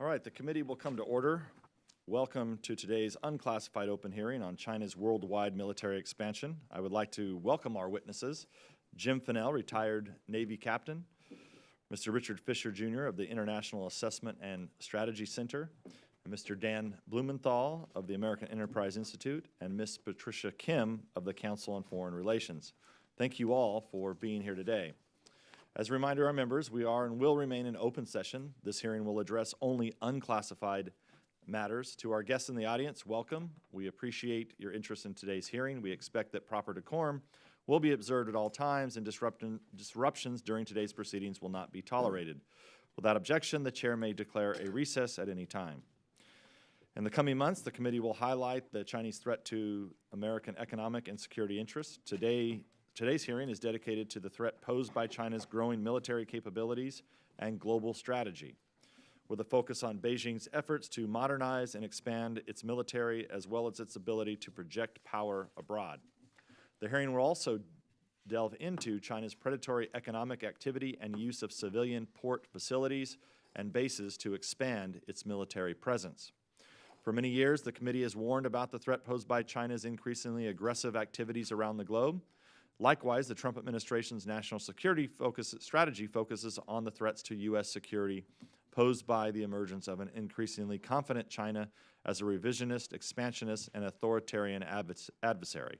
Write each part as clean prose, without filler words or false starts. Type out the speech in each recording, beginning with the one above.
All right, the committee will come to order. Welcome to today's unclassified open hearing on China's worldwide military expansion. I would like to welcome our witnesses, Jim Fennell, retired Navy captain, Mr. Richard Fisher, Jr. of the International Assessment and Strategy Center, and Mr. Dan Blumenthal of the American Enterprise Institute, and Ms. Patricia Kim of the Council on Foreign Relations. Thank you all for being here today. As a reminder to our members, we are and will remain in open session. This hearing will address only unclassified matters. To our guests in the audience, welcome. We appreciate your interest in today's hearing. We expect that proper decorum will be observed at all times and disruptions during today's proceedings will not be tolerated. Without objection, the chair may declare a recess at any time. In the coming months, the committee will highlight the Chinese threat to American economic and security interests. Today's hearing is dedicated to the threat posed by China's growing military capabilities and global strategy, with a focus on Beijing's efforts to modernize and expand its military as well as its ability to project power abroad. The hearing will also delve into China's predatory economic activity and use of civilian port facilities and bases to expand its military presence. For many years, the committee has warned about the threat posed by China's increasingly aggressive activities around the globe. Likewise, the Trump administration's national security strategy focuses on the threats to U.S. security posed by the emergence of an increasingly confident China as a revisionist, expansionist, and authoritarian adversary.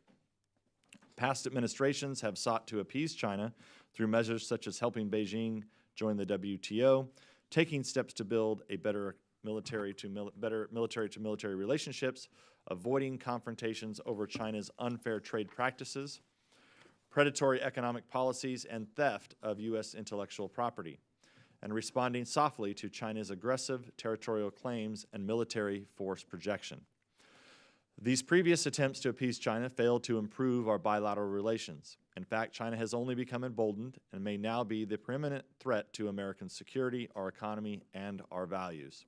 Past administrations have sought to appease China through measures such as helping Beijing join the WTO, taking steps to build a better military-to-military relationships, avoiding confrontations over China's unfair trade practices, predatory economic policies, and theft of U.S. intellectual property, and responding softly to China's aggressive territorial claims and military force projection. These previous attempts to appease China failed to improve our bilateral relations. In fact, China has only become emboldened and may now be the preeminent threat to American security, our economy, and our values.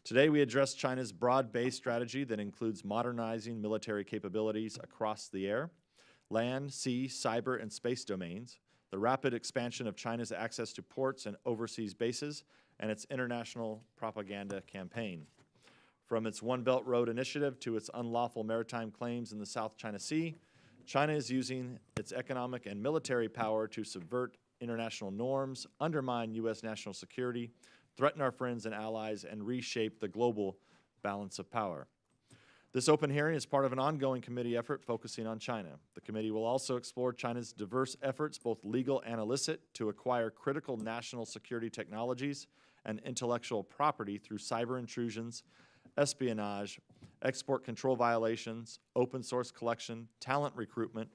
Today, we address China's broad-based strategy that includes modernizing military capabilities across the air, land, sea, cyber, and space domains, the rapid expansion of China's access to ports and overseas bases, and its international propaganda campaign. From its One Belt Road initiative to its unlawful maritime claims in the South China Sea, China is using its economic and military power to subvert international norms, undermine U.S. national security, threaten our friends and allies, and reshape the global balance of power. This open hearing is part of an ongoing committee effort focusing on China. The committee will also explore China's diverse efforts, both legal and illicit, to acquire critical national security technologies and intellectual property through cyber intrusions, espionage, export control violations, open source collection, talent recruitment,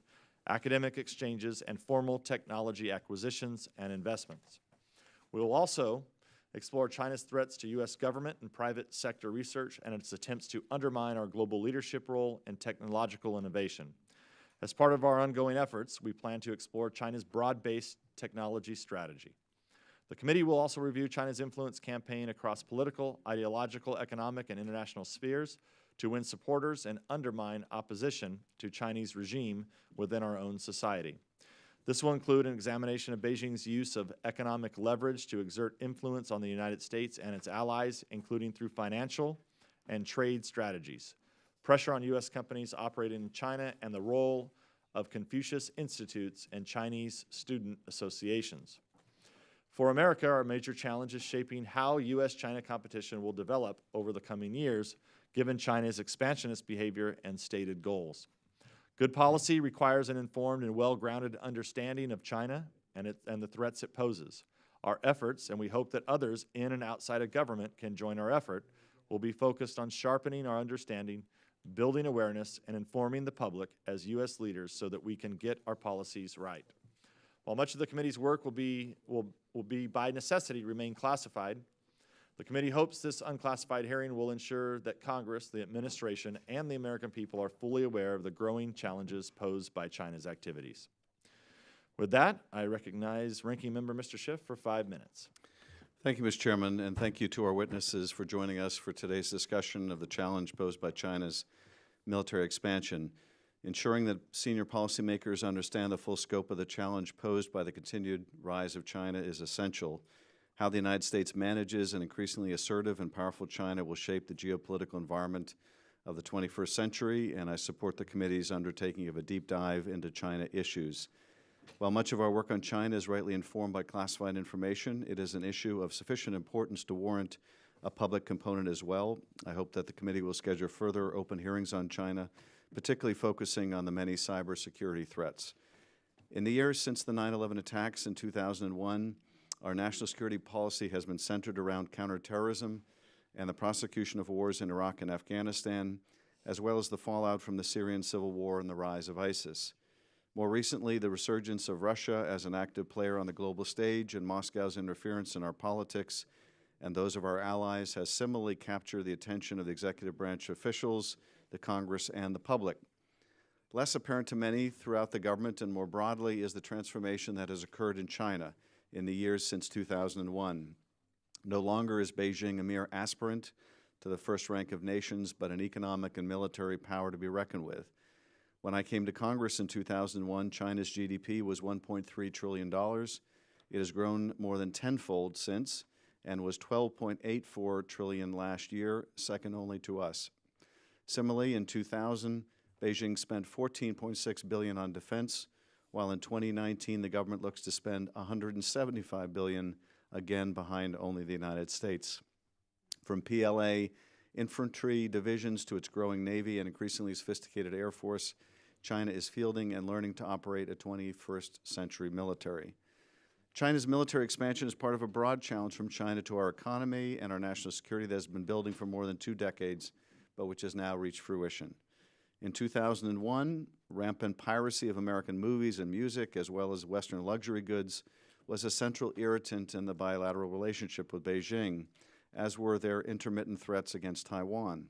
academic exchanges, and formal technology acquisitions and investments. We will also explore China's threats to U.S. government and private sector research and its attempts to undermine our global leadership role in technological innovation. As part of our ongoing efforts, we plan to explore China's broad-based technology strategy. The committee will also review China's influence campaign across political, ideological, economic, and international spheres to win supporters and undermine opposition to Chinese regime within our own society. This will include an examination of Beijing's use of economic leverage to exert influence on the United States and its allies, including through financial and trade strategies, pressure on U.S. companies operating in China, and the role of Confucius Institutes and Chinese student associations. For America, our major challenge is shaping how U.S.-China competition will develop over the coming years, given China's expansionist behavior and stated goals. Good policy requires an informed and well-grounded understanding of China and the threats it poses. Our efforts, and we hope that others in and outside of government can join our effort, will be focused on sharpening our understanding, building awareness, and informing the public as U.S. leaders so that we can get our policies right. While much of the committee's work will be by necessity remain classified, the committee hopes this unclassified hearing will ensure that Congress, the administration, and the American people are fully aware of the growing challenges posed by China's activities. With that, I recognize Ranking Member Mr. Schiff for 5 minutes. Thank you, Mr. Chairman, and thank you to our witnesses for joining us for today's discussion of the challenge posed by China's military expansion. Ensuring that senior policymakers understand the full scope of the challenge posed by the continued rise of China is essential, How the United States manages an increasingly assertive and powerful China will shape the geopolitical environment of the 21st century, and I support the committee's undertaking of a deep dive into China issues. While much of our work on China is rightly informed by classified information, it is an issue of sufficient importance to warrant a public component as well. I hope that the committee will schedule further open hearings on China, particularly focusing on the many cybersecurity threats. In the years since the 9/11 attacks in 2001, our national security policy has been centered around counterterrorism and the prosecution of wars in Iraq and Afghanistan, as well as the fallout from the Syrian civil war and the rise of ISIS. More recently, the resurgence of Russia as an active player on the global stage and Moscow's interference in our politics and those of our allies has similarly captured the attention of the executive branch officials, the Congress, and the public. Less apparent to many throughout the government and more broadly is the transformation that has occurred in China in the years since 2001. No longer is Beijing a mere aspirant to the first rank of nations, but an economic and military power to be reckoned with. When I came to Congress in 2001, China's GDP was $1.3 trillion. It has grown more than tenfold since and was $12.84 trillion last year, second only to us. Similarly, in 2000, Beijing spent $14.6 billion on defense, while in 2019 the government looks to spend $175 billion, again behind only the United States. From PLA infantry divisions to its growing Navy and increasingly sophisticated Air Force, China is fielding and learning to operate a 21st century military. China's military expansion is part of a broad challenge from China to our economy and our national security that has been building for more than 2 decades, but which has now reached fruition. In 2001, rampant piracy of American movies and music, as well as Western luxury goods, was a central irritant in the bilateral relationship with Beijing, as were their intermittent threats against Taiwan.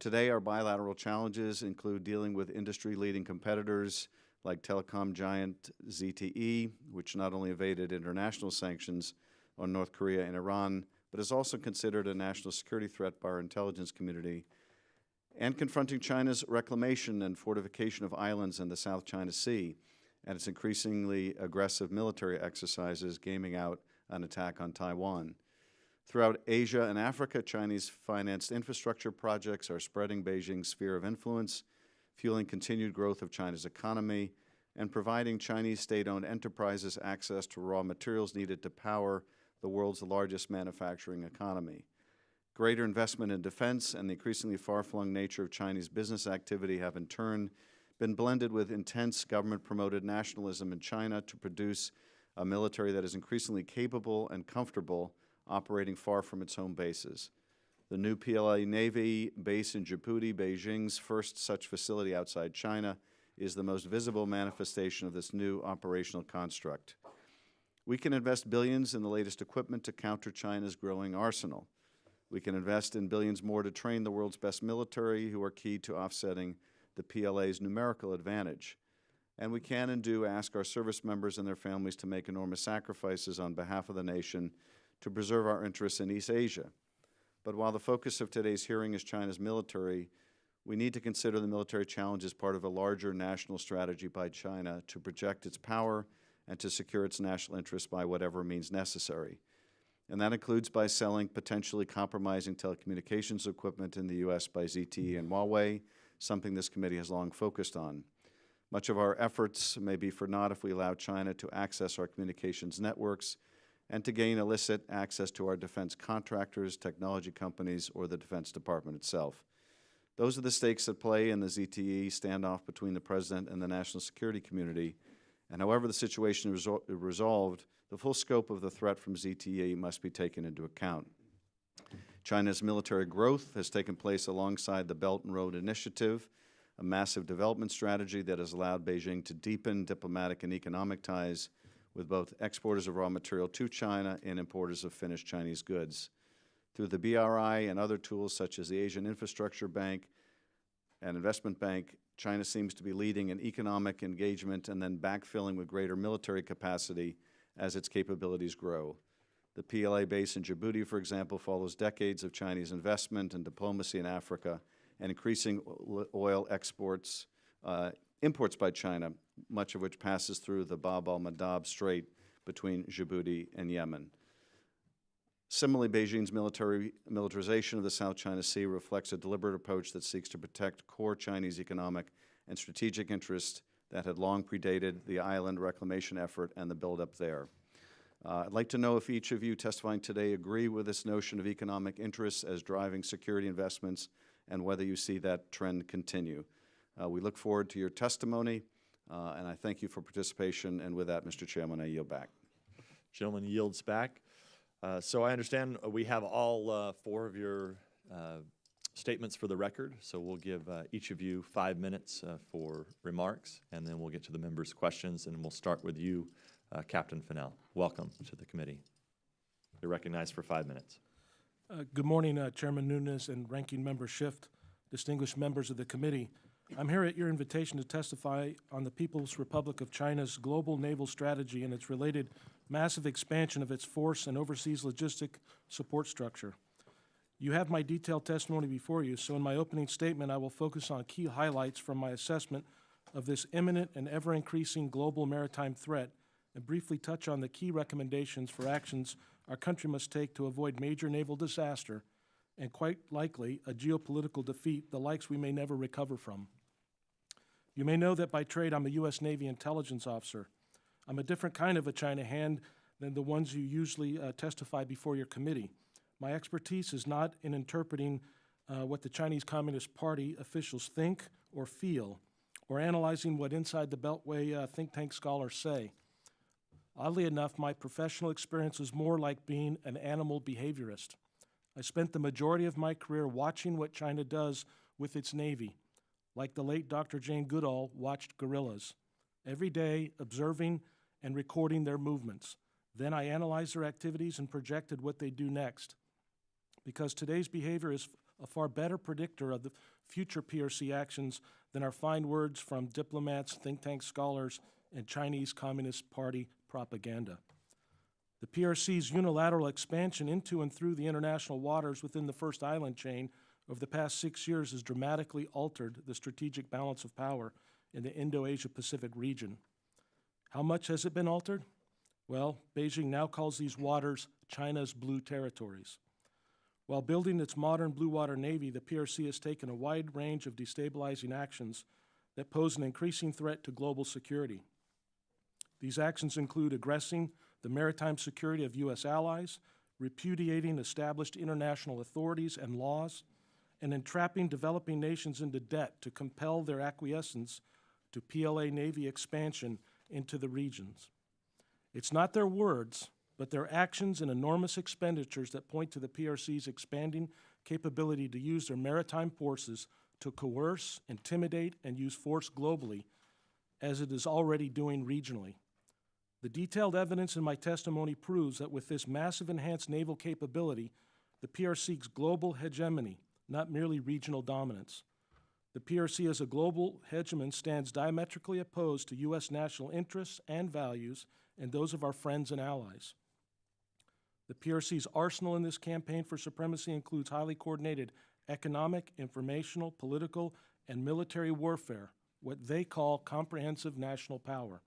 Today, our bilateral challenges include dealing with industry-leading competitors like telecom giant ZTE, which not only evaded international sanctions on North Korea and Iran, but is also considered a national security threat by our intelligence community, and confronting China's reclamation and fortification of islands in the South China Sea and its increasingly aggressive military exercises gaming out an attack on Taiwan. Throughout Asia and Africa, Chinese-financed infrastructure projects are spreading Beijing's sphere of influence, fueling continued growth of China's economy, and providing Chinese state-owned enterprises access to raw materials needed to power the world's largest manufacturing economy. Greater investment in defense and the increasingly far-flung nature of Chinese business activity have in turn been blended with intense government-promoted nationalism in China to produce a military that is increasingly capable and comfortable operating far from its home bases. The new PLA Navy base in Djibouti, Beijing's first such facility outside China, is the most visible manifestation of this new operational construct. We can invest billions in the latest equipment to counter China's growing arsenal. We can invest in billions more to train the world's best military, who are key to offsetting the PLA's numerical advantage. And we can and do ask our service members and their families to make enormous sacrifices on behalf of the nation to preserve our interests in East Asia. But while the focus of today's hearing is China's military, we need to consider the military challenge as part of a larger national strategy by China to project its power and to secure its national interests by whatever means necessary. And that includes by selling potentially compromising telecommunications equipment in the U.S. by ZTE and Huawei, something this committee has long focused on. Much of our efforts may be for naught if we allow China to access our communications networks and to gain illicit access to our defense contractors, technology companies, or the Defense Department itself. Those are the stakes at play in the ZTE standoff between the President and the national security community, and however the situation is resolved, the full scope of the threat from ZTE must be taken into account. China's military growth has taken place alongside the Belt and Road Initiative, a massive development strategy that has allowed Beijing to deepen diplomatic and economic ties with both exporters of raw material to China and importers of finished Chinese goods. Through the BRI and other tools such as the Asian Infrastructure Bank and Investment Bank, China seems to be leading in economic engagement and then backfilling with greater military capacity as its capabilities grow. The PLA base in Djibouti, for example, follows decades of Chinese investment and diplomacy in Africa and increasing oil imports by China, much of which passes through the Bab al-Mandab Strait between Djibouti and Yemen. Similarly, Beijing's militarization of the South China Sea reflects a deliberate approach that seeks to protect core Chinese economic and strategic interests that had long predated the island reclamation effort and the buildup there. I'd like to know if each of you testifying today agree with this notion of economic interests as driving security investments and whether you see that trend continue. We look forward to your testimony, and I thank you for participation. And with that, Mr. Chairman, I yield back. Gentleman yields back. So I understand we have all 4 of your statements for the record, so we'll give each of you 5 minutes for remarks, and then we'll get to the members' questions, and we'll start with you, Captain Fennell. Welcome to the committee. You're recognized for 5 minutes. Good morning, Chairman Nunes and Ranking Member Schiff, distinguished members of the committee. I'm here at your invitation to testify on the People's Republic of China's global naval strategy and its related massive expansion of its force and overseas logistic support structure. You have my detailed testimony before you, so in my opening statement I will focus on key highlights from my assessment of this imminent and ever-increasing global maritime threat and briefly touch on the key recommendations for actions our country must take to avoid major naval disaster and, quite likely, a geopolitical defeat the likes we may never recover from. You may know that by trade I'm a U.S. Navy intelligence officer. I'm a different kind of a China hand than the ones you usually testify before your committee. My expertise is not in interpreting what the Chinese Communist Party officials think or feel, or analyzing what inside the Beltway think tank scholars say. Oddly enough, my professional experience is more like being an animal behaviorist. I spent the majority of my career watching what China does with its Navy, like the late Dr. Jane Goodall watched gorillas, every day observing and recording their movements. Then I analyzed their activities and projected what they do next. Because today's behavior is a far better predictor of the future PRC actions than our fine words from diplomats, think tank scholars, and Chinese Communist Party propaganda. The PRC's unilateral expansion into and through the international waters within the first island chain over the past 6 years has dramatically altered the strategic balance of power in the Indo-Asia-Pacific region. How much has it been altered? Well, Beijing now calls these waters China's blue territories. While building its modern blue water navy, the PRC has taken a wide range of destabilizing actions that pose an increasing threat to global security. These actions include aggressing the maritime security of U.S. allies, repudiating established international authorities and laws, and entrapping developing nations into debt to compel their acquiescence to PLA Navy expansion into the regions. It's not their words, but their actions and enormous expenditures that point to the PRC's expanding capability to use their maritime forces to coerce, intimidate, and use force globally, as it is already doing regionally. The detailed evidence in my testimony proves that with this massive enhanced naval capability, the PRC seeks global hegemony, not merely regional dominance. The PRC as a global hegemon stands diametrically opposed to U.S. national interests and values and those of our friends and allies. The PRC's arsenal in this campaign for supremacy includes highly coordinated economic, informational, political, and military warfare, what they call comprehensive national power.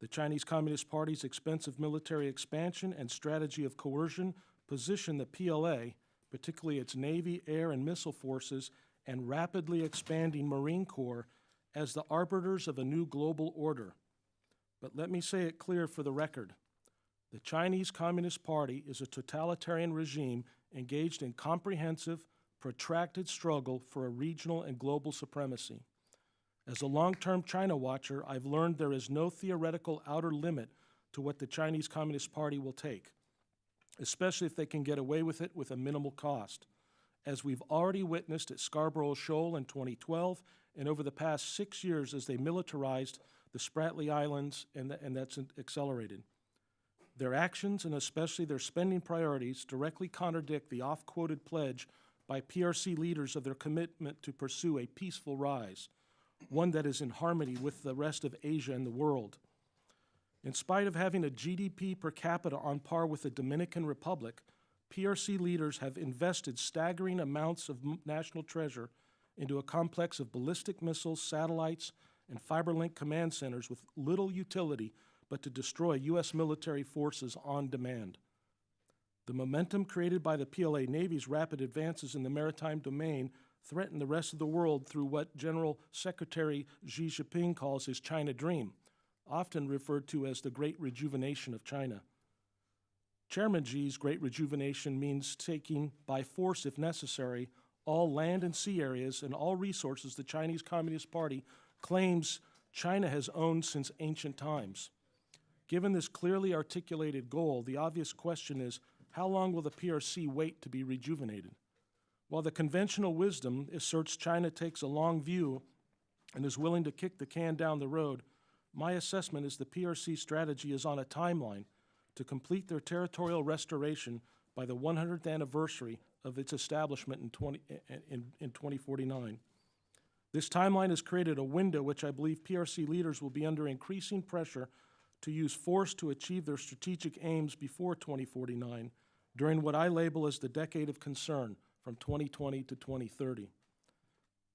The Chinese Communist Party's expensive military expansion and strategy of coercion position the PLA, particularly its Navy, air, and missile forces, and rapidly expanding Marine Corps, as the arbiters of a new global order. But let me say it clear for the record. The Chinese Communist Party is a totalitarian regime engaged in comprehensive, protracted struggle for a regional and global supremacy. As a long-term China watcher, I've learned there is no theoretical outer limit to what the Chinese Communist Party will take, especially if they can get away with it with a minimal cost, as we've already witnessed at Scarborough Shoal in 2012 and over the past 6 years as they militarized the Spratly Islands, and that's accelerated. Their actions, and especially their spending priorities, directly contradict the oft-quoted pledge by PRC leaders of their commitment to pursue a peaceful rise, one that is in harmony with the rest of Asia and the world. In spite of having a GDP per capita on par with the Dominican Republic, PRC leaders have invested staggering amounts of national treasure into a complex of ballistic missiles, satellites, and fiber-link command centers with little utility but to destroy U.S. military forces on demand. The momentum created by the PLA Navy's rapid advances in the maritime domain threaten the rest of the world through what General Secretary Xi Jinping calls his China Dream, often referred to as the Great Rejuvenation of China. Chairman Xi's Great Rejuvenation means taking by force, if necessary, all land and sea areas and all resources the Chinese Communist Party claims China has owned since ancient times. Given this clearly articulated goal, the obvious question is, how long will the PRC wait to be rejuvenated? While the conventional wisdom asserts China takes a long view and is willing to kick the can down the road, my assessment is the PRC strategy is on a timeline to complete their territorial restoration by the 100th anniversary of its establishment in 2049. This timeline has created a window which I believe PRC leaders will be under increasing pressure to use force to achieve their strategic aims before 2049, during what I label as the decade of concern, from 2020 to 2030.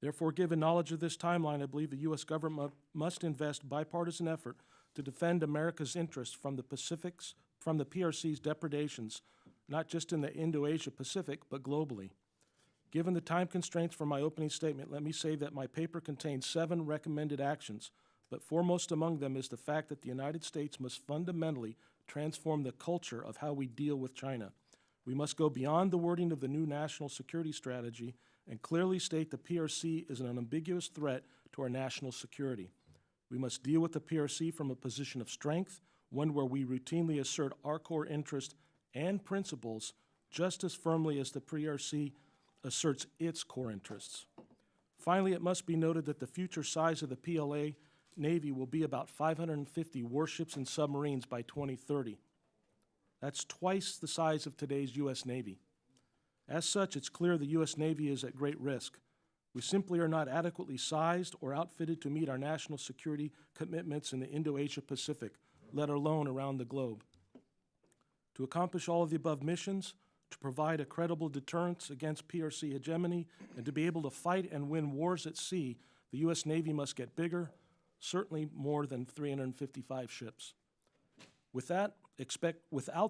Therefore, given knowledge of this timeline, I believe the U.S. government must invest bipartisan effort to defend America's interests from the PRC's depredations, not just in the Indo-Asia Pacific, but globally. Given the time constraints for my opening statement, let me say that my paper contains 7 recommended actions, but foremost among them is the fact that the United States must fundamentally transform the culture of how we deal with China. We must go beyond the wording of the new national security strategy and clearly state the PRC is an unambiguous threat to our national security. We must deal with the PRC from a position of strength, one where we routinely assert our core interests and principles just as firmly as the PRC asserts its core interests. Finally, it must be noted that the future size of the PLA Navy will be about 550 warships and submarines by 2030. That's twice the size of today's U.S. Navy. As such, it's clear the U.S. Navy is at great risk. We simply are not adequately sized or outfitted to meet our national security commitments in the Indo-Asia Pacific, let alone around the globe. To accomplish all of the above missions, to provide a credible deterrence against PRC hegemony, and to be able to fight and win wars at sea, the U.S. Navy must get bigger, certainly more than 355 ships. Without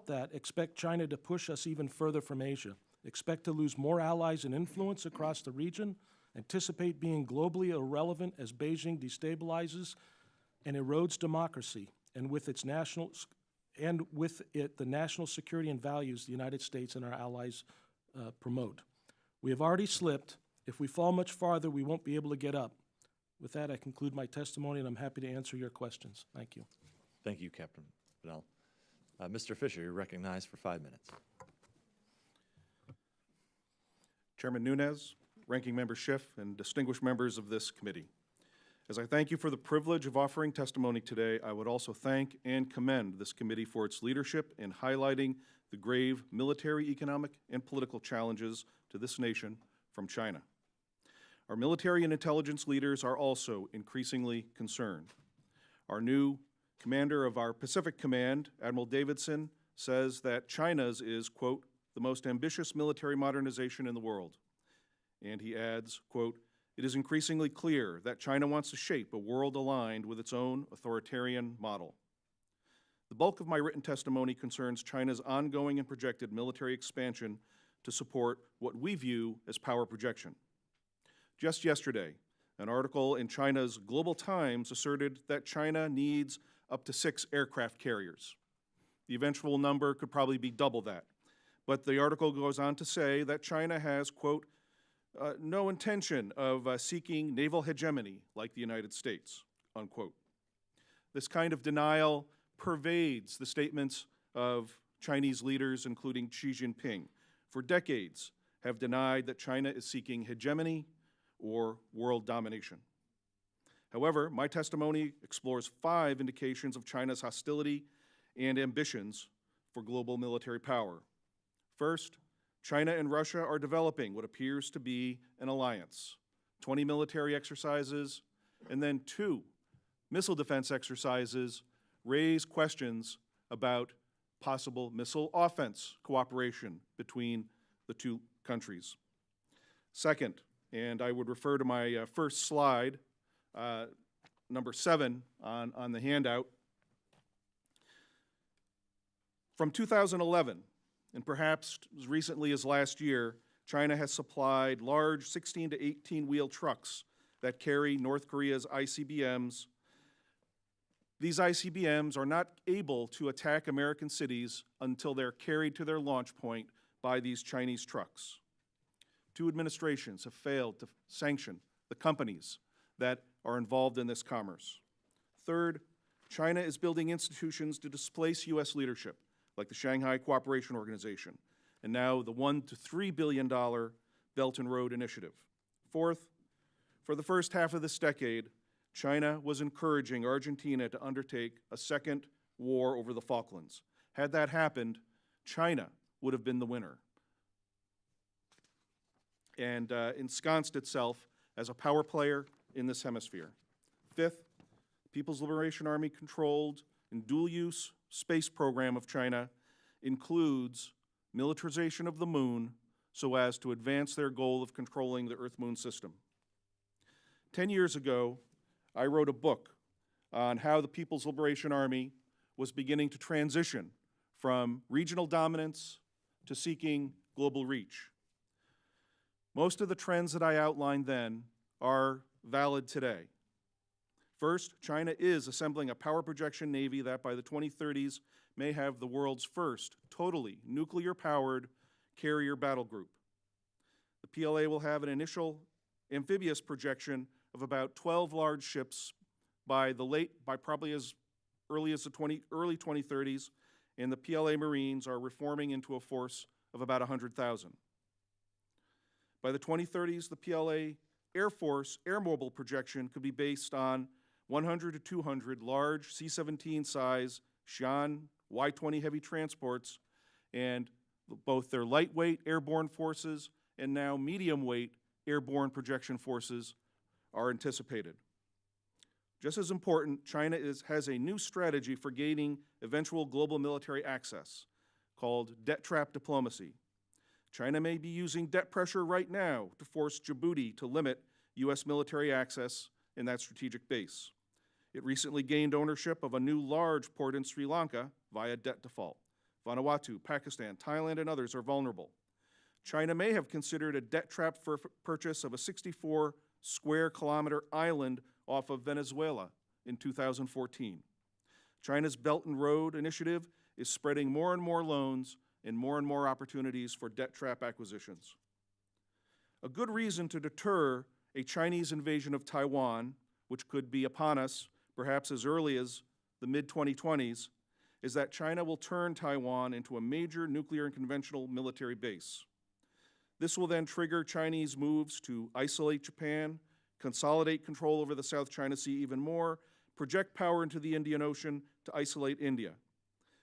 that, expect China to push us even further from Asia. Expect to lose more allies and influence across the region. Anticipate being globally irrelevant as Beijing destabilizes and erodes democracy, and with it the national security and values the United States and our allies promote. We have already slipped. If we fall much farther, we won't be able to get up. With that, I conclude my testimony, and I'm happy to answer your questions. Thank you. Thank you, Captain Bonnell. Mr. Fisher, you're recognized for 5 minutes. Chairman Nunes, Ranking Member Schiff, and distinguished members of this committee. As I thank you for the privilege of offering testimony today, I would also thank and commend this committee for its leadership in highlighting the grave military, economic, and political challenges to this nation from China. Our military and intelligence leaders are also increasingly concerned. Our new commander of our Pacific Command, Admiral Davidson, says that China's is, quote, the most ambitious military modernization in the world. And he adds, quote, it is increasingly clear that China wants to shape a world aligned with its own authoritarian model. The bulk of my written testimony concerns China's ongoing and projected military expansion to support what we view as power projection. Just yesterday, an article in China's Global Times asserted that China needs up to 6 aircraft carriers. The eventual number could probably be double that. But the article goes on to say that China has, quote, no intention of seeking naval hegemony like the United States, unquote. This kind of denial pervades the statements of Chinese leaders, including Xi Jinping, for decades have denied that China is seeking hegemony or world domination. However, my testimony explores 5 indications of China's hostility and ambitions for global military power. First, China and Russia are developing what appears to be an alliance, 20 military exercises, and then 2 missile defense exercises raise questions about possible missile offense cooperation between the 2 countries. Second, and I would refer to my first slide, number 7 on the handout. From 2011 and perhaps as recently as last year, China has supplied large 16 to 18-wheel trucks that carry North Korea's ICBMs. These ICBMs are not able to attack American cities until they're carried to their launch point by these Chinese trucks. Two administrations have failed to sanction the companies that are involved in this commerce. Third, China is building institutions to displace U.S. leadership, like the Shanghai Cooperation Organization, and now the $1 to $3 billion Belt and Road Initiative. Fourth, for the first half of this decade, China was encouraging Argentina to undertake a second war over the Falklands. Had that happened, China would have been the winner and ensconced itself as a power player in this hemisphere. Fifth, People's Liberation Army controlled and dual-use space program of China includes militarization of the moon so as to advance their goal of controlling the Earth-Moon system. 10 years ago, I wrote a book on how the People's Liberation Army was beginning to transition from regional dominance to seeking global reach. Most of the trends that I outlined then are valid today. First, China is assembling a power projection navy that by the 2030s may have the world's first totally nuclear-powered carrier battle group. The PLA will have an initial amphibious projection of about 12 large ships by probably as early as the early 2030s, and the PLA Marines are reforming into a force of about 100,000. By the 2030s, the PLA Air Force air mobile projection could be based on 100 to 200 large C-17 size Xi'an Y-20 heavy transports, and both their lightweight airborne forces and now medium-weight airborne projection forces are anticipated. Just as important, China has a new strategy for gaining eventual global military access called debt trap diplomacy. China may be using debt pressure right now to force Djibouti to limit U.S. military access in that strategic base. It recently gained ownership of a new large port in Sri Lanka via debt default. Vanuatu, Pakistan, Thailand, and others are vulnerable. China may have considered a debt trap for purchase of a 64 square kilometer island off of Venezuela in 2014. China's Belt and Road Initiative is spreading more and more loans and more opportunities for debt trap acquisitions. A good reason to deter a Chinese invasion of Taiwan, which could be upon us perhaps as early as the mid-2020s, is that China will turn Taiwan into a major nuclear and conventional military base. This will then trigger Chinese moves to isolate Japan, consolidate control over the South China Sea even more, project power into the Indian Ocean to isolate India.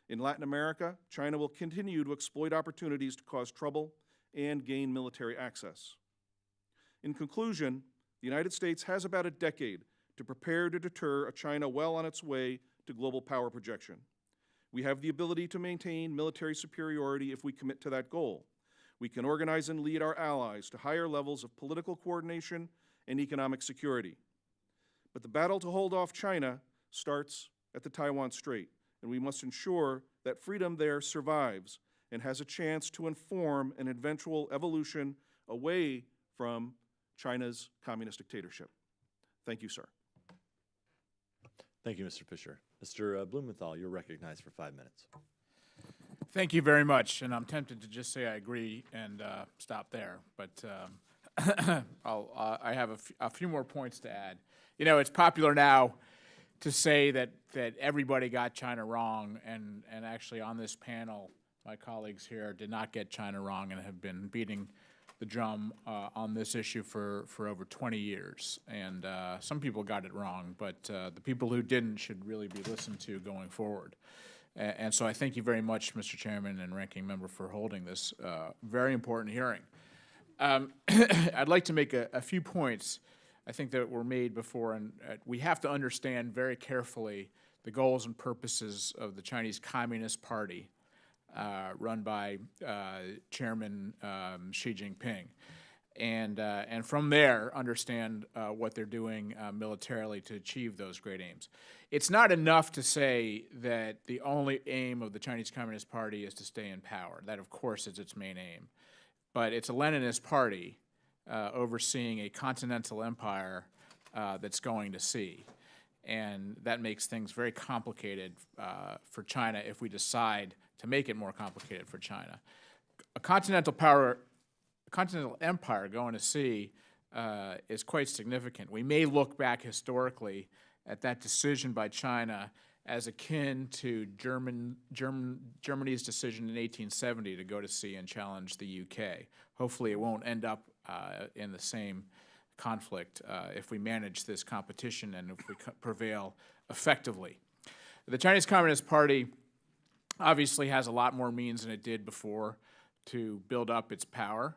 In Latin America, China will continue to exploit opportunities to cause trouble and gain military access. In conclusion, the United States has about a decade to prepare to deter a China well on its way to global power projection. We have the ability to maintain military superiority if we commit to that goal. We can organize and lead our allies to higher levels of political coordination and economic security. But the battle to hold off China starts at the Taiwan Strait, and we must ensure that freedom there survives and has a chance to inform an eventual evolution away from China's communist dictatorship. Thank you, sir. Thank you, Mr. Fisher. Mr. Blumenthal, you're recognized for 5 minutes. Thank you very much, and I'm tempted to just say I agree and stop there, but I have a few more points to add. You know, it's popular now to say that everybody got China wrong, and actually on this panel, my colleagues here did not get China wrong and have been beating the drum on this issue for over 20 years. And some people got it wrong, but the people who didn't should really be listened to going forward. And so I thank you very much, Mr. Chairman and Ranking Member, for holding this very important hearing. I'd like to make a few points, I think, that were made before, and we have to understand very carefully the goals and purposes of the Chinese Communist Party run by Chairman Xi Jinping. and from there understand what they're doing militarily to achieve those great aims. It's not enough to say that the only aim of the Chinese Communist Party is to stay in power. That, of course, is its main aim. But it's a Leninist party overseeing a continental empire that's going to sea. And that makes things very complicated for China if we decide to make it more complicated for China. A continental empire going to sea is quite significant. We may look back historically at that decision by China as akin to Germany's decision in 1870 to go to sea and challenge the UK. Hopefully it won't end up in the same conflict if we manage this competition and if we prevail effectively. The Chinese Communist Party obviously has a lot more means than it did before to build up its power,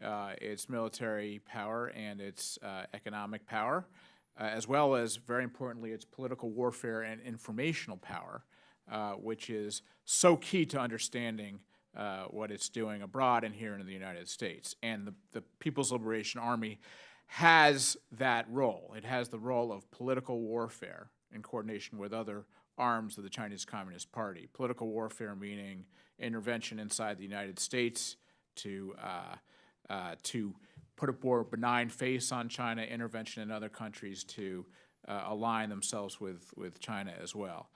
its military power and its economic power, as well as, very importantly, its political warfare and informational power, which is so key to understanding what it's doing abroad and here in the United States. And the People's Liberation Army has that role. It has the role of political warfare in coordination with other arms of the Chinese Communist Party. Political warfare meaning intervention inside the United States to put a more benign face on China, intervention in other countries to align themselves with China as well.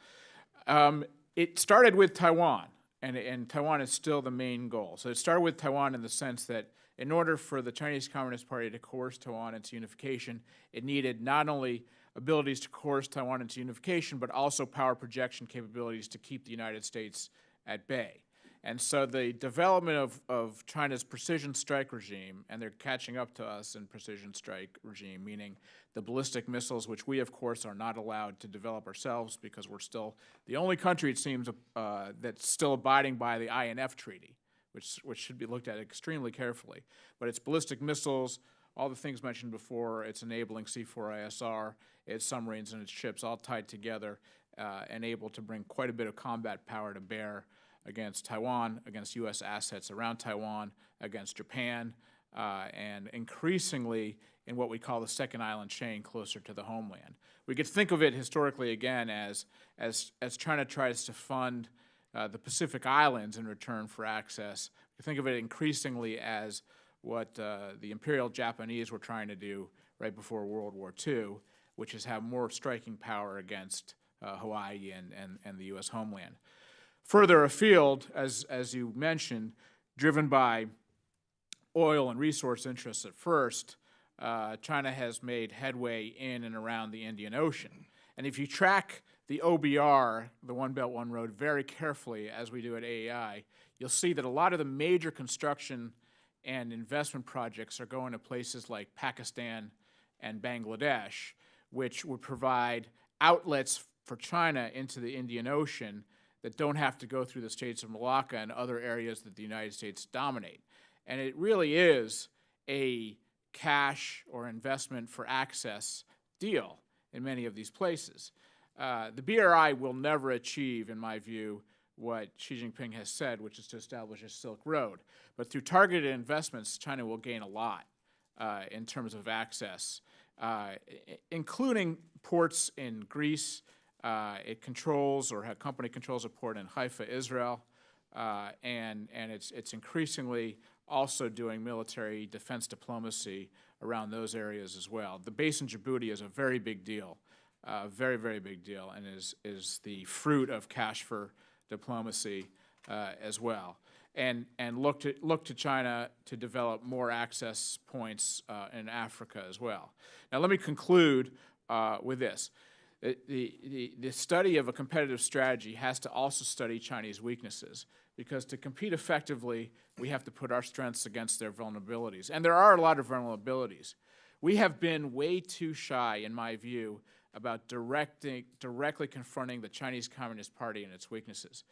It started with Taiwan, and Taiwan is still the main goal. So it started with Taiwan in the sense that in order for the Chinese Communist Party to coerce Taiwan into unification, it needed not only abilities to coerce Taiwan into unification, but also power projection capabilities to keep the United States at bay. And so the development of China's precision strike regime, and they're catching up to us in precision strike regime, meaning the ballistic missiles, which we, of course, are not allowed to develop ourselves because we're still the only country, it seems, that's still abiding by the INF Treaty, which should be looked at extremely carefully. But it's ballistic missiles, all the things mentioned before, it's enabling C4ISR, its submarines and its ships all tied together and able to bring quite a bit of combat power to bear against Taiwan, against U.S. assets around Taiwan, against Japan, and increasingly in what we call the second island chain closer to the homeland. We could think of it historically again as China tries to fund the Pacific Islands in return for access. We think of it increasingly as what the Imperial Japanese were trying to do right before World War II, which is have more striking power against Hawaii and the U.S. homeland. Further afield, as you mentioned, driven by oil and resource interests at first, China has made headway in and around the Indian Ocean. And if you track the OBR, the One Belt, One Road, very carefully, as we do at AEI, you'll see that a lot of the major construction and investment projects are going to places like Pakistan and Bangladesh, which would provide outlets for China into the Indian Ocean that don't have to go through the states of Malacca and other areas that the United States dominate. And it really is a cash or investment for access deal in many of these places. The BRI will never achieve, in my view, what Xi Jinping has said, which is to establish a Silk Road. But through targeted investments, China will gain a lot in terms of access, including ports in Greece. It controls, or a company controls, a port in Haifa, Israel, and it's increasingly also doing military defense diplomacy around those areas as well. The base in Djibouti is a very big deal, very, very big deal, and is the fruit of cash for diplomacy as well. And look to China to develop more access points in Africa as well. Now let me conclude with this. The study of a competitive strategy has to also study Chinese weaknesses, because to compete effectively, we have to put our strengths against their vulnerabilities. And there are a lot of vulnerabilities. We have been way too shy, in my view, about directly confronting the Chinese Communist Party and its weaknesses.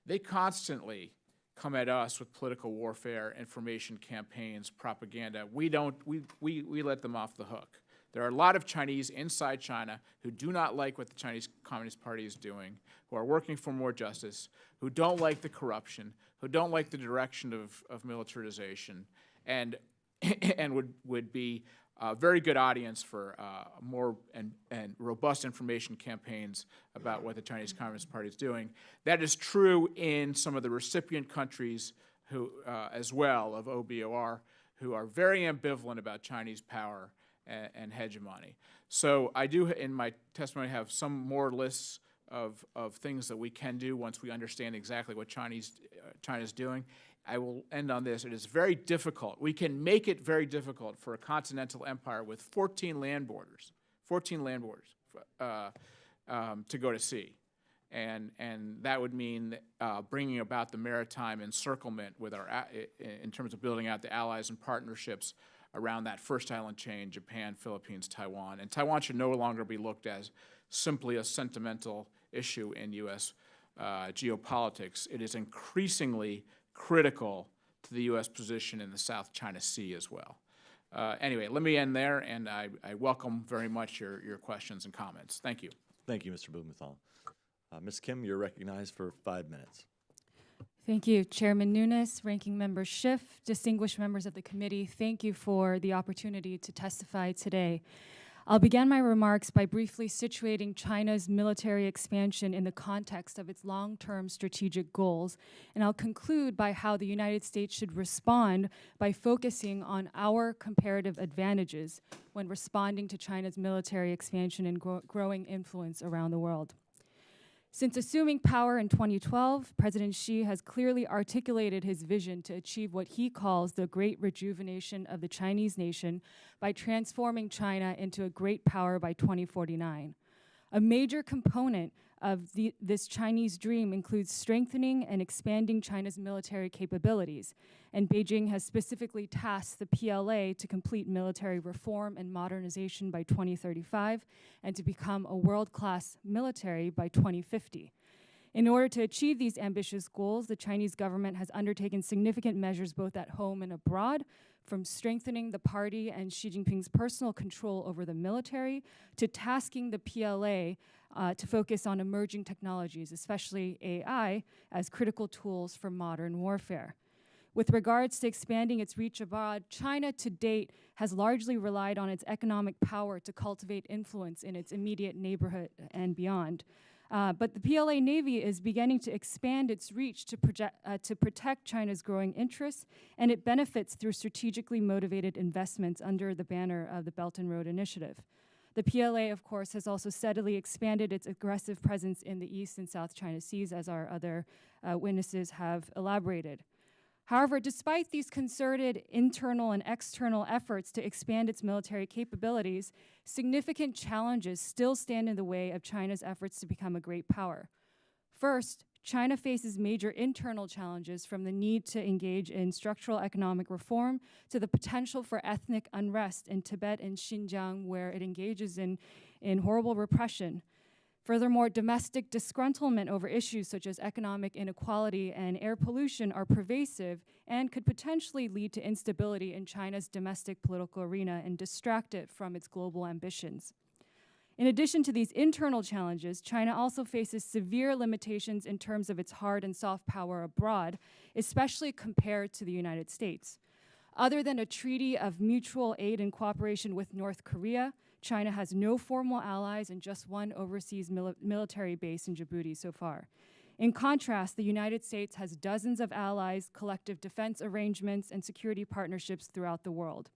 They constantly come at us with political warfare, information campaigns, propaganda. We let them off the hook. There are a lot of Chinese inside China who do not like what the Chinese Communist Party is doing, who are working for more justice, who don't like the corruption, who don't like the direction of militarization. And and would be a very good audience for more and robust information campaigns about what the Chinese Communist Party is doing. That is true in some of the recipient countries who, as well, of OBOR, who are very ambivalent about Chinese power and hegemony. So I do, in my testimony, have some more lists of things that we can do once we understand exactly what China's doing. I will end on this. It is very difficult. We can make it very difficult for a continental empire with 14 land borders to go to sea. And that would mean bringing about the maritime encirclement with in terms of building out the allies and partnerships around that first island chain, Japan, Philippines, Taiwan. And Taiwan should no longer be looked at as simply a sentimental issue in U.S. Geopolitics. It is increasingly critical to the U.S. position in the South China Sea as well. Anyway, let me end there, and I welcome very much your questions and comments. Thank you. Thank you, Mr. Blumenthal. Ms. Kim, you're recognized for 5 minutes. Thank you, Chairman Nunes, Ranking Member Schiff, distinguished members of the committee. Thank you for the opportunity to testify today. I'll begin my remarks by briefly situating China's military expansion in the context of its long-term strategic goals, and I'll conclude by how the United States should respond by focusing on our comparative advantages when responding to China's military expansion and growing influence around the world. Since assuming power in 2012, President Xi has clearly articulated his vision to achieve what he calls the great rejuvenation of the Chinese nation by transforming China into a great power by 2049. A major component of this Chinese dream includes strengthening and expanding China's military capabilities, and Beijing has specifically tasked the PLA to complete military reform and modernization by 2035 and to become a world-class military by 2050. In order to achieve these ambitious goals, the Chinese government has undertaken significant measures both at home and abroad, from strengthening the party and Xi Jinping's personal control over the military to tasking the PLA to focus on emerging technologies, especially AI, as critical tools for modern warfare. With regards to expanding its reach abroad, China to date has largely relied on its economic power to cultivate influence in its immediate neighborhood and beyond. But the PLA Navy is beginning to expand its reach to protect China's growing interests, and it benefits through strategically motivated investments under the banner of the Belt and Road Initiative. The PLA, of course, has also steadily expanded its aggressive presence in the East and South China Seas, as our other witnesses have elaborated. However, despite these concerted internal and external efforts to expand its military capabilities, significant challenges still stand in the way of China's efforts to become a great power. First, China faces major internal challenges, from the need to engage in structural economic reform to the potential for ethnic unrest in Tibet and Xinjiang, where it engages in horrible repression. Furthermore, domestic disgruntlement over issues such as economic inequality and air pollution are pervasive and could potentially lead to instability in China's domestic political arena and distract it from its global ambitions. In addition to these internal challenges, China also faces severe limitations in terms of its hard and soft power abroad, especially compared to the United States. Other than a treaty of mutual aid and cooperation with North Korea, China has no formal allies and just one overseas military base in Djibouti so far. In contrast, the United States has dozens of allies, collective defense arrangements, and security partnerships throughout the world.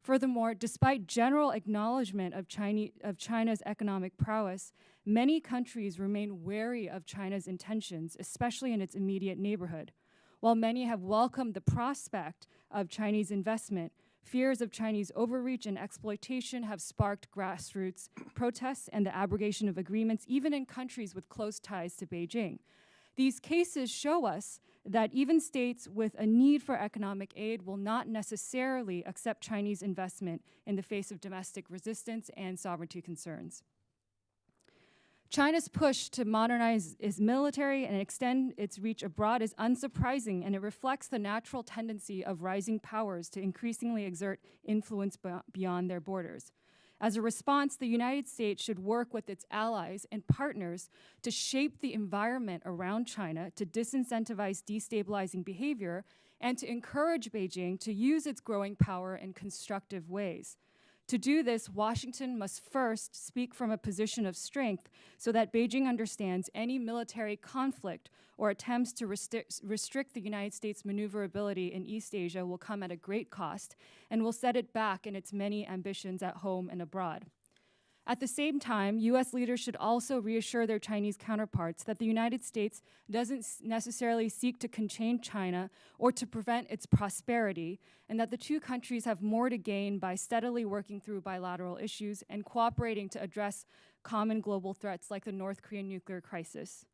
Furthermore, despite general acknowledgement of China's economic prowess, many countries remain wary of China's intentions, especially in its immediate neighborhood. While many have welcomed the prospect of Chinese investment, fears of Chinese overreach and exploitation have sparked grassroots protests and the abrogation of agreements, even in countries with close ties to Beijing. These cases show us that even states with a need for economic aid will not necessarily accept Chinese investment in the face of domestic resistance and sovereignty concerns. China's push to modernize its military and extend its reach abroad is unsurprising, and it reflects the natural tendency of rising powers to increasingly exert influence beyond their borders. As a response, the United States should work with its allies and partners to shape the environment around China to disincentivize destabilizing behavior and to encourage Beijing to use its growing power in constructive ways. To do this, Washington must first speak from a position of strength so that Beijing understands any military conflict or attempts to restrict the United States' maneuverability in East Asia will come at a great cost and will set it back in its many ambitions at home and abroad. At the same time, U.S. leaders should also reassure their Chinese counterparts that the United States doesn't necessarily seek to contain China or to prevent its prosperity, and that the two countries have more to gain by steadily working through bilateral issues and cooperating to address common global threats like the North Korean nuclear crisis.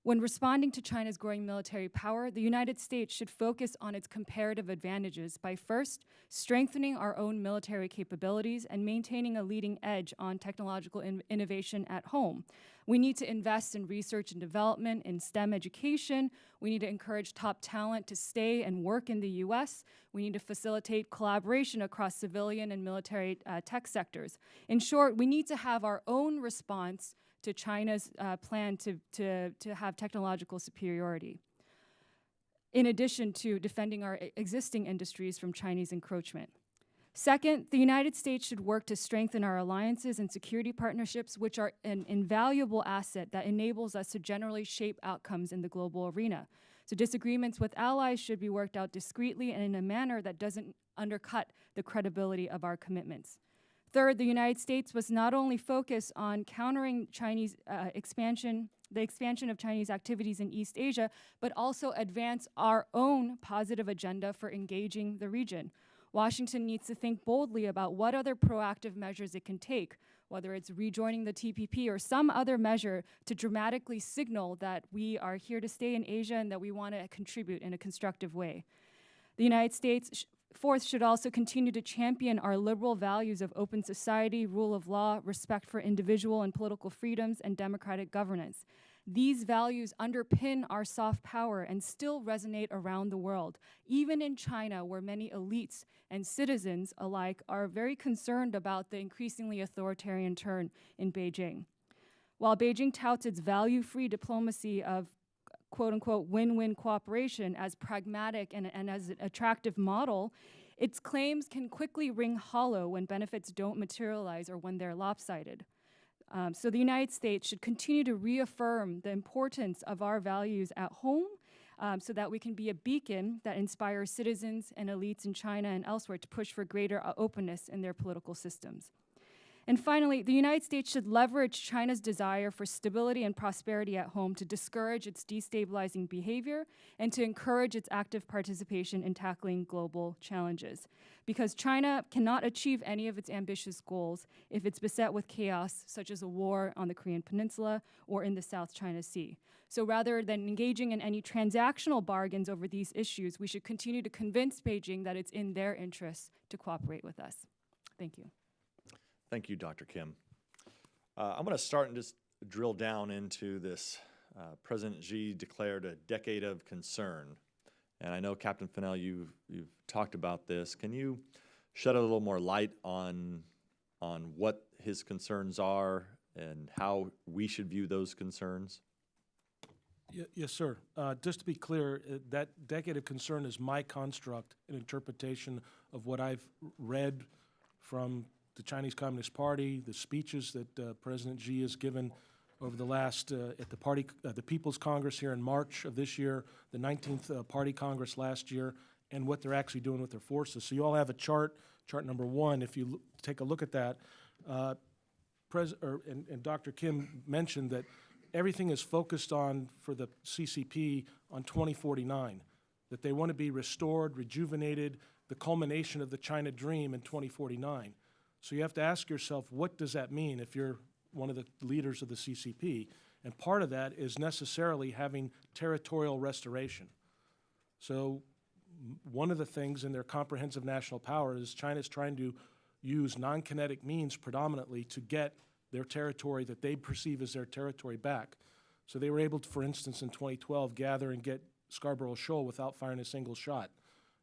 When responding to China's growing military power, the United States should focus on its comparative advantages by first strengthening our own military capabilities and maintaining a leading edge on technological innovation at home. We need to invest in research and development, in STEM education. We need to encourage top talent to stay and work in the U.S. We need to facilitate collaboration across civilian and military tech sectors. In short, we need to have our own response to China's plan to have technological superiority, in addition to defending our existing industries from Chinese encroachment. Second, the United States should work to strengthen our alliances and security partnerships, which are an invaluable asset that enables us to generally shape outcomes in the global arena. So disagreements with allies should be worked out discreetly and in a manner that doesn't undercut the credibility of our commitments. Third, the United States must not only focus on countering Chinese the expansion of Chinese activities in East Asia, but also advance our own positive agenda for engaging the region. Washington needs to think boldly about what other proactive measures it can take, whether it's rejoining the TPP or some other measure to dramatically signal that we are here to stay in Asia and that we want to contribute in a constructive way. The United States Fourth, should also continue to champion our liberal values of open society, rule of law, respect for individual and political freedoms, and democratic governance. These values underpin our soft power and still resonate around the world, even in China, where many elites and citizens alike are very concerned about the increasingly authoritarian turn in Beijing. While Beijing touts its value-free diplomacy of quote-unquote win-win cooperation as pragmatic and as an attractive model, its claims can quickly ring hollow when benefits don't materialize or when they're lopsided. So the United States should continue to reaffirm the importance of our values at home so that we can be a beacon that inspires citizens and elites in China and elsewhere to push for greater openness in their political systems. And finally, the United States should leverage China's desire for stability and prosperity at home to discourage its destabilizing behavior and to encourage its active participation in tackling global challenges. Because China cannot achieve any of its ambitious goals if it's beset with chaos, such as a war on the Korean Peninsula or in the South China Sea. So rather than engaging in any transactional bargains over these issues, we should continue to convince Beijing that it's in their interests to cooperate with us. Thank you. Thank you, Dr. Kim. I'm going to start and just drill down into this. President Xi declared a decade of concern. And I know, Captain Fennell, you've talked about this. Can you shed a little more light on what his concerns are and how we should view those concerns? Yes, sir. Just to be clear, that decade of concern is my construct and interpretation of what I've read from the Chinese Communist Party, the speeches that President Xi has given over the last, at the People's Congress here in March of this year, the 19th Party Congress last year, and what they're actually doing with their forces. So you all have a chart number one. If you take a look at that, and Dr. Kim mentioned that everything is focused on, for the CCP, on 2049, that they want to be restored, rejuvenated, the culmination of the China dream in 2049. So you have to ask yourself, what does that mean if you're one of the leaders of the CCP? And part of that is necessarily having territorial restoration. So one of the things in their comprehensive national power is China's trying to use non-kinetic means predominantly to get their territory that they perceive as their territory back. So they were able to, for instance, in 2012, gather and get Scarborough Shoal without firing a single shot.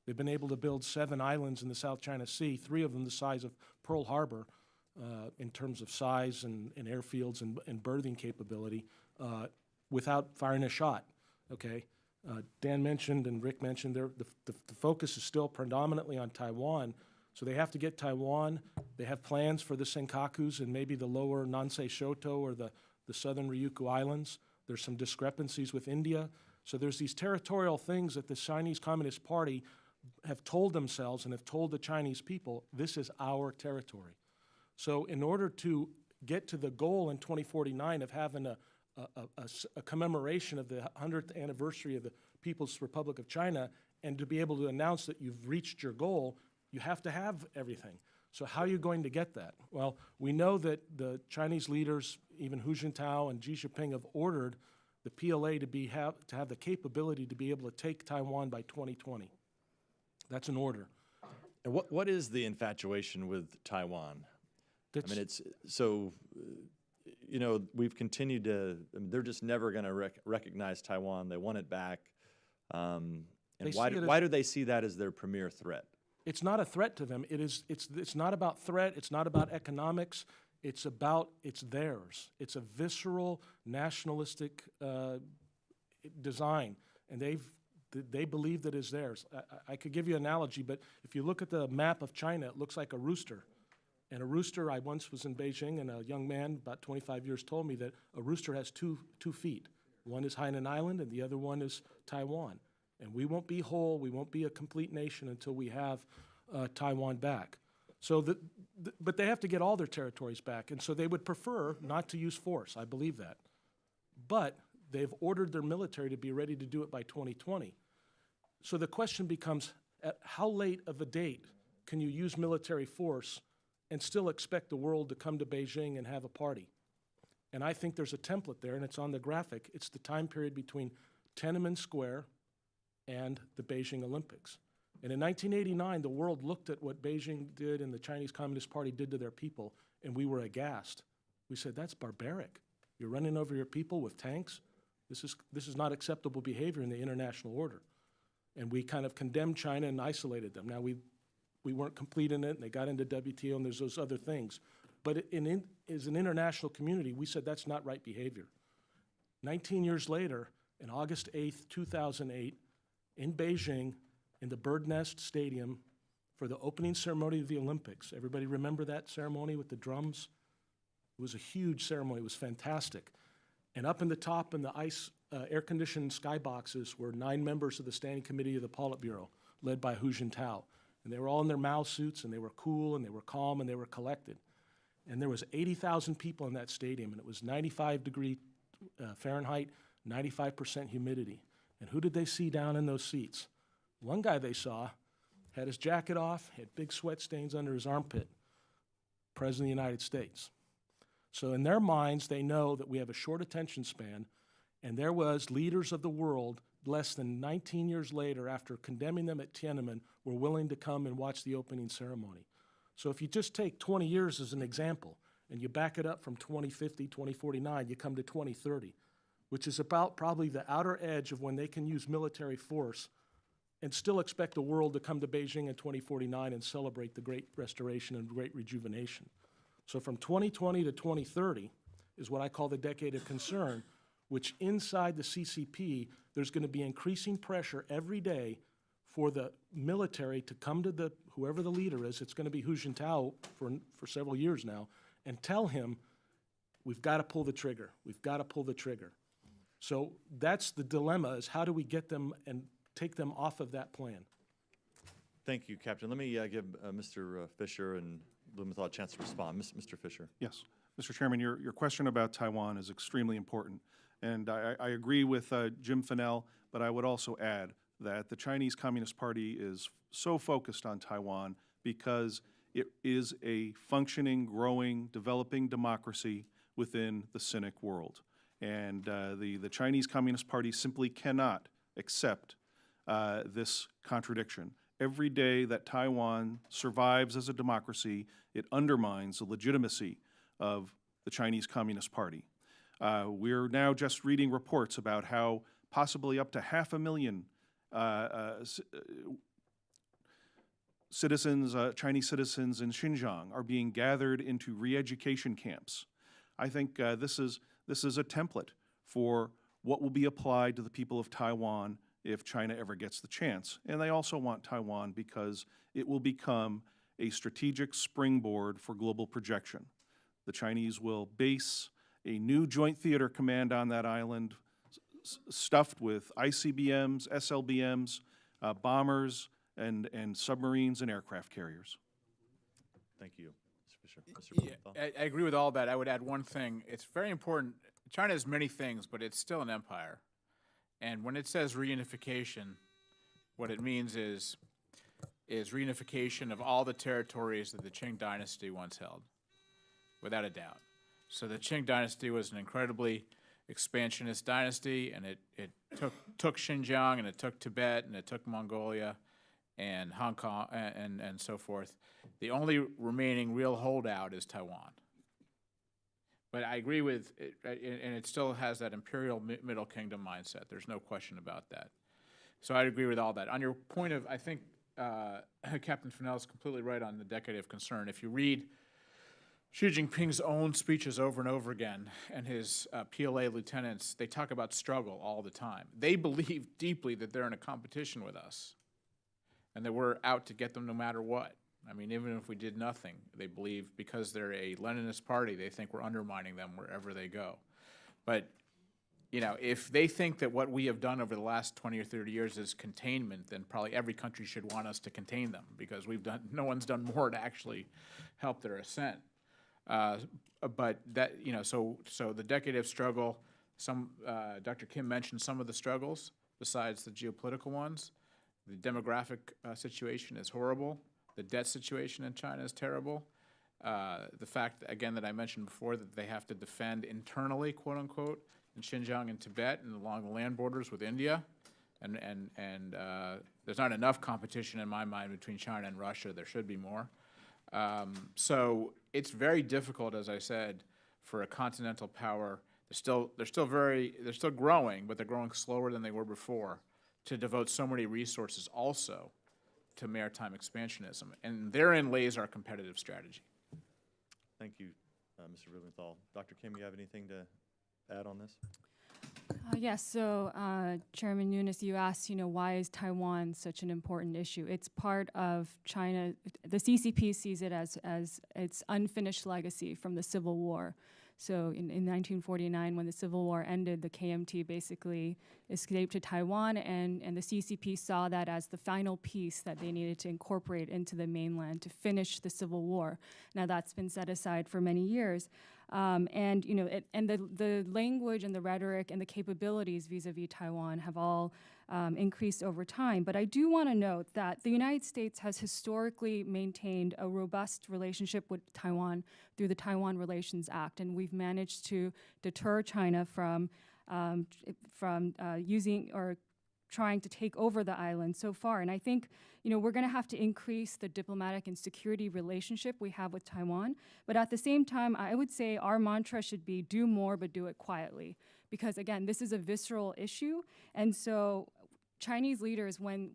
They've been able to build 7 islands in the South China Sea, 3 of them the size of Pearl Harbor in terms of size and airfields and berthing capability without firing a shot, okay? Dan mentioned and Rick mentioned, the focus is still predominantly on Taiwan, so they have to get Taiwan. They have plans for the Senkakus and maybe the lower Nansei Shoto or the southern Ryukyu Islands. There's some discrepancies with India. So there's these territorial things that the Chinese Communist Party have told themselves and have told the Chinese people, this is our territory. So in order to get to the goal in 2049 of having a commemoration of the 100th anniversary of the People's Republic of China, and to be able to announce that you've reached your goal, you have to have everything. So how are you going to get that? Well, we know that the Chinese leaders, even Hu Jintao and Xi Jinping, have ordered the PLA to have the capability to be able to take Taiwan by 2020. That's an order. And what is the infatuation with Taiwan? That's, I mean, it's so, you know, we've continued to, I mean, they're just never going to recognize Taiwan. They want it back. And why do they see that as their premier threat? it's not a threat to them. It's not about threat. It's not about economics. It's theirs. It's a visceral, nationalistic design, and they believe that it's theirs. I could give you an analogy, but if you look at the map of China, it looks like a rooster. And a rooster, I once was in Beijing, and a young man, about 25 years, told me that a rooster has two feet. One is Hainan Island, and the other one is Taiwan. And we won't be whole, we won't be a complete nation until we have Taiwan back. So, but they have to get all their territories back, and so they would prefer not to use force. I believe that. But they've ordered their military to be ready to do it by 2020. So the question becomes, at how late of a date can you use military force and still expect the world to come to Beijing and have a party? And I think there's a template there, and it's on the graphic. It's the time period between Tiananmen Square and the Beijing Olympics. And in 1989, the world looked at what Beijing did and the Chinese Communist Party did to their people, and we were aghast. We said, that's barbaric. You're running over your people with tanks? This is not acceptable behavior in the international order. And we kind of condemned China and isolated them. Now, we weren't complete in it, and they got into WTO, and there's those other things. But as an international community, we said that's not right behavior. 19 years later, on August 8th, 2008, in Beijing, in the Bird Nest Stadium, for the opening ceremony of the Olympics. Everybody remember that ceremony with the drums? It was a huge ceremony. It was fantastic. And up in the top in the ice air-conditioned skyboxes were 9 members of the Standing Committee of the Politburo, led by Hu Jintao. And they were all in their Mao suits, and they were cool, and they were calm, and they were collected. And there was 80,000 people in that stadium, and it was 95-degree Fahrenheit, 95% humidity. And who did they see down in those seats? One guy they saw had his jacket off, had big sweat stains under his armpit, President of the United States. So in their minds, they know that we have a short attention span, and there was leaders of the world less than 19 years later, after condemning them at Tiananmen, were willing to come and watch the opening ceremony. So if you just take 20 years as an example, and you back it up from 2050, 2049, you come to 2030, which is about probably the outer edge of when they can use military force and still expect the world to come to Beijing in 2049 and celebrate the great restoration and great rejuvenation. So from 2020 to 2030 is what I call the decade of concern, which inside the CCP, there's going to be increasing pressure every day for the military to come to whoever the leader is. It's going to be Hu Jintao for several years now, and tell him, we've got to pull the trigger. We've got to pull the trigger. So that's the dilemma, is how do we get them and take them off of that plan? Thank you, Captain. Let me give Mr. Fisher and Blumenthal a chance to respond. Mr. Fisher. Yes. Mr. Chairman, your question about Taiwan is extremely important. And I agree with Jim Fennell, but I would also add that the Chinese Communist Party is so focused on Taiwan because it is a functioning, growing, developing democracy within the Sinic world. And the Chinese Communist Party simply cannot accept this contradiction. Every day that Taiwan survives as a democracy, it undermines the legitimacy of the Chinese Communist Party. We're now just reading reports about how possibly up to 500,000 citizens, Chinese citizens in Xinjiang are being gathered into re-education camps. I think this is a template for what will be applied to the people of Taiwan if China ever gets the chance. And they also want Taiwan because it will become a strategic springboard for global projection. The Chinese will base a new joint theater command on that island, stuffed with ICBMs, SLBMs, bombers, and submarines and aircraft carriers. Thank you, Mr. Fisher. Mr. Yeah, Blumenthal? I agree with all that. I would add one thing. It's very important. China has many things, but it's still an empire. And when it says reunification, what it means is reunification of all the territories that the Qing dynasty once held, without a doubt. So the Qing dynasty was an incredibly expansionist dynasty, and it took Xinjiang, and it took Tibet, and it took Mongolia, and Hong Kong, and so forth. The only remaining real holdout is Taiwan. But I agree with it, and it still has that imperial Middle Kingdom mindset. There's no question about that. So I'd agree with all that. On your point of, I think Captain Fennell is completely right on the decade of concern. If you read Xi Jinping's own speeches over and over again, and his PLA lieutenants, they talk about struggle all the time. They believe deeply that they're in a competition with us, and that we're out to get them no matter what. I mean, even if we did nothing, they believe because they're a Leninist party, they think we're undermining them wherever they go. But, you know, if they think that what we have done over the last 20 or 30 years is containment, then probably every country should want us to contain them, because no one's done more to actually help their ascent. But that, you know, so the decade of struggle, Dr. Kim mentioned some of the struggles besides the geopolitical ones. The demographic situation is horrible. The debt situation in China is terrible. The fact, again, that I mentioned before, that they have to defend internally, quote unquote, in Xinjiang and Tibet and along the land borders with India. And there's not enough competition in my mind between China and Russia. There should be more. So it's very difficult, as I said, for a continental power. They're still growing, but they're growing slower than they were before, to devote so many resources also to maritime expansionism. And therein lays our competitive strategy. Thank you, Mr. Blumenthal. Dr. Kim, you have anything to add on this? Yes, so Chairman Nunes, you asked, why is Taiwan such an important issue? It's part of China. The CCP sees it as its unfinished legacy from the Civil War. So in 1949, when the Civil War ended, the KMT basically escaped to Taiwan, and the CCP saw that as the final piece that they needed to incorporate into the mainland to finish the Civil War. Now that's been set aside for many years. The language and the rhetoric and the capabilities vis-a-vis Taiwan have all increased over time. But I do want to note that the United States has historically maintained a robust relationship with Taiwan through the Taiwan Relations Act, and we've managed to deter China from using or trying to take over the island so far. And I think, we're going to have to increase the diplomatic and security relationship we have with Taiwan. But at the same time, I would say our mantra should be do more, but do it quietly. Because again, this is a visceral issue. And so Chinese leaders, when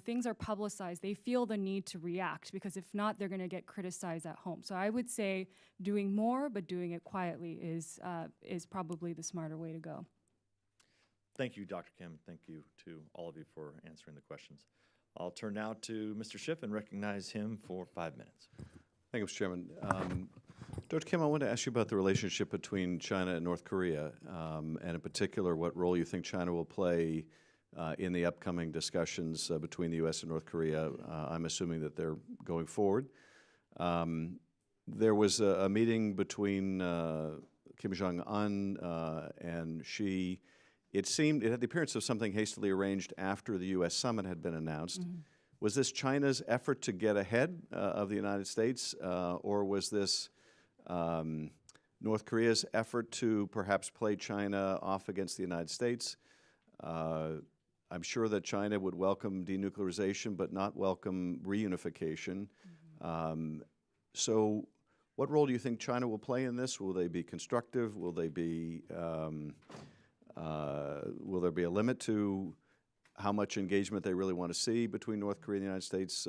things are publicized, they feel the need to react, because if not, they're going to get criticized at home. So I would say doing more, but doing it quietly is probably the smarter way to go. Thank you, Dr. Kim. Thank you to all of you for answering the questions. I'll turn now to Mr. Schiff and recognize him for 5 minutes. Thank you, Mr. Chairman. Dr. Kim, I want to ask you about the relationship between China and North Korea, and in particular, what role you think China will play in the upcoming discussions between the U.S. and North Korea. I'm assuming that they're going forward. There was a meeting between Kim Jong-un and Xi. It had the appearance of something hastily arranged after the U.S. summit had been announced. Mm-hmm. Was this China's effort to get ahead of the United States, or was this North Korea's effort to perhaps play China off against the United States? I'm sure that China would welcome denuclearization, but not welcome reunification. Mm-hmm. So what role do you think China will play in this? Will they be constructive? Will they be... will there be a limit to how much engagement they really want to see between North Korea and the United States?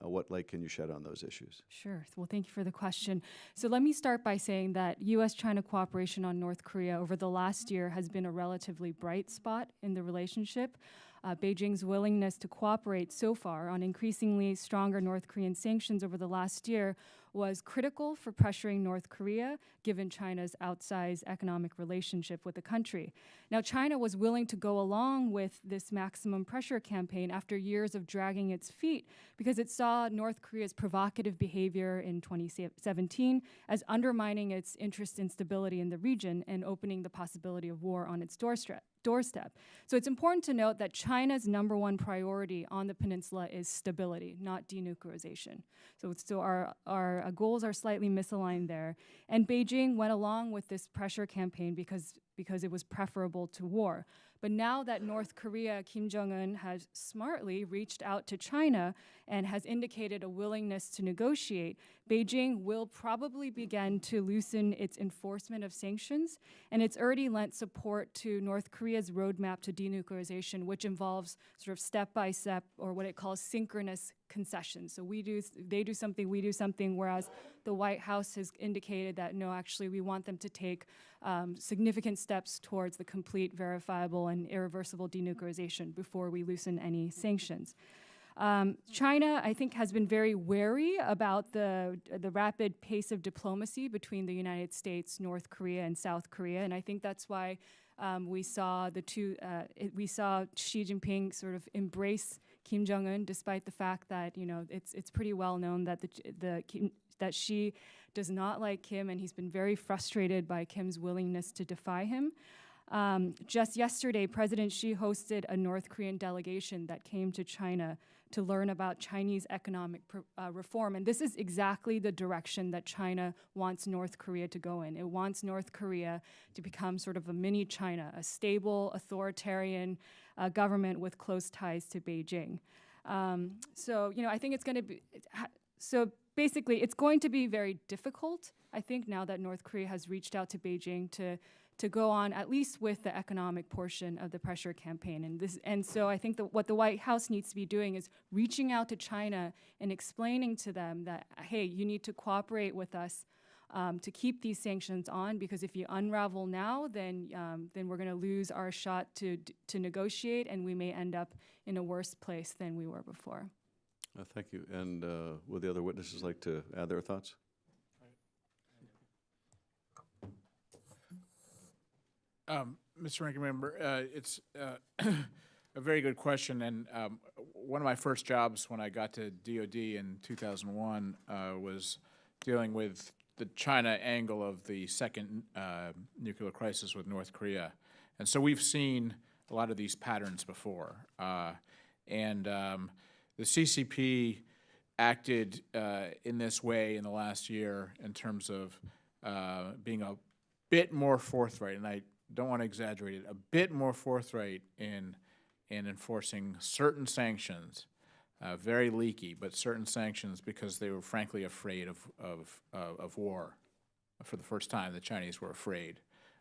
What light can you shed on those issues? Sure. Well, thank you for the question. So let me start by saying that U.S.-China cooperation on North Korea over the last year has been a relatively bright spot in the relationship. Beijing's willingness to cooperate so far on increasingly stronger North Korean sanctions over the last year was critical for pressuring North Korea, given China's outsized economic relationship with the country. Now, China was willing to go along with this maximum pressure campaign after years of dragging its feet because it saw North Korea's provocative behavior in 2017 as undermining its interest in stability in the region and opening the possibility of war on its doorstep. So it's important to note that China's #1 priority on the peninsula is stability, not denuclearization. So our goals are slightly misaligned there. And Beijing went along with this pressure campaign because it was preferable to war. But now that North Korea, Kim Jong-un, has smartly reached out to China and has indicated a willingness to negotiate, Beijing will probably begin to loosen its enforcement of sanctions, and it's already lent support to North Korea's roadmap to denuclearization, which involves sort of step-by-step, or what it calls synchronous concessions. So they do something, we do something, whereas the White House has indicated that, no, actually, we want them to take significant steps towards the complete, verifiable, and irreversible denuclearization before we loosen any sanctions. China, I think, has been very wary about the rapid pace of diplomacy between the United States, North Korea, and South Korea, and I think that's why we saw Xi Jinping sort of embrace Kim Jong-un, despite the fact that it's pretty well known that that Xi does not like Kim, and he's been very frustrated by Kim's willingness to defy him. Just yesterday, President Xi hosted a North Korean delegation that came to China to learn about Chinese economic reform. And this is exactly the direction that China wants North Korea to go in. It wants North Korea to become sort of a mini China, a stable, authoritarian government with close ties to Beijing. So I think it's going to be, so basically it's going to be very difficult, I think, now that North Korea has reached out to Beijing to go on at least with the economic portion of the pressure campaign. And so I think that what the White House needs to be doing is reaching out to China and explaining to them that, hey, you need to cooperate with us to keep these sanctions on, because if you unravel now, then we're going to lose our shot to negotiate, and we may end up in a worse place than we were before. Thank you. And would the other witnesses like to add their thoughts? Mr. Ranking Member, it's a very good question, and one of my first jobs when I got to DOD in 2001 was dealing with the China angle of the second nuclear crisis with North Korea. And so we've seen a lot of these patterns before. And the CCP acted in this way in the last year in terms of being a bit more forthright, and I don't want to exaggerate it, a bit more forthright in enforcing certain sanctions, very leaky, but certain sanctions, because they were frankly afraid of war. For the first time, the Chinese were afraid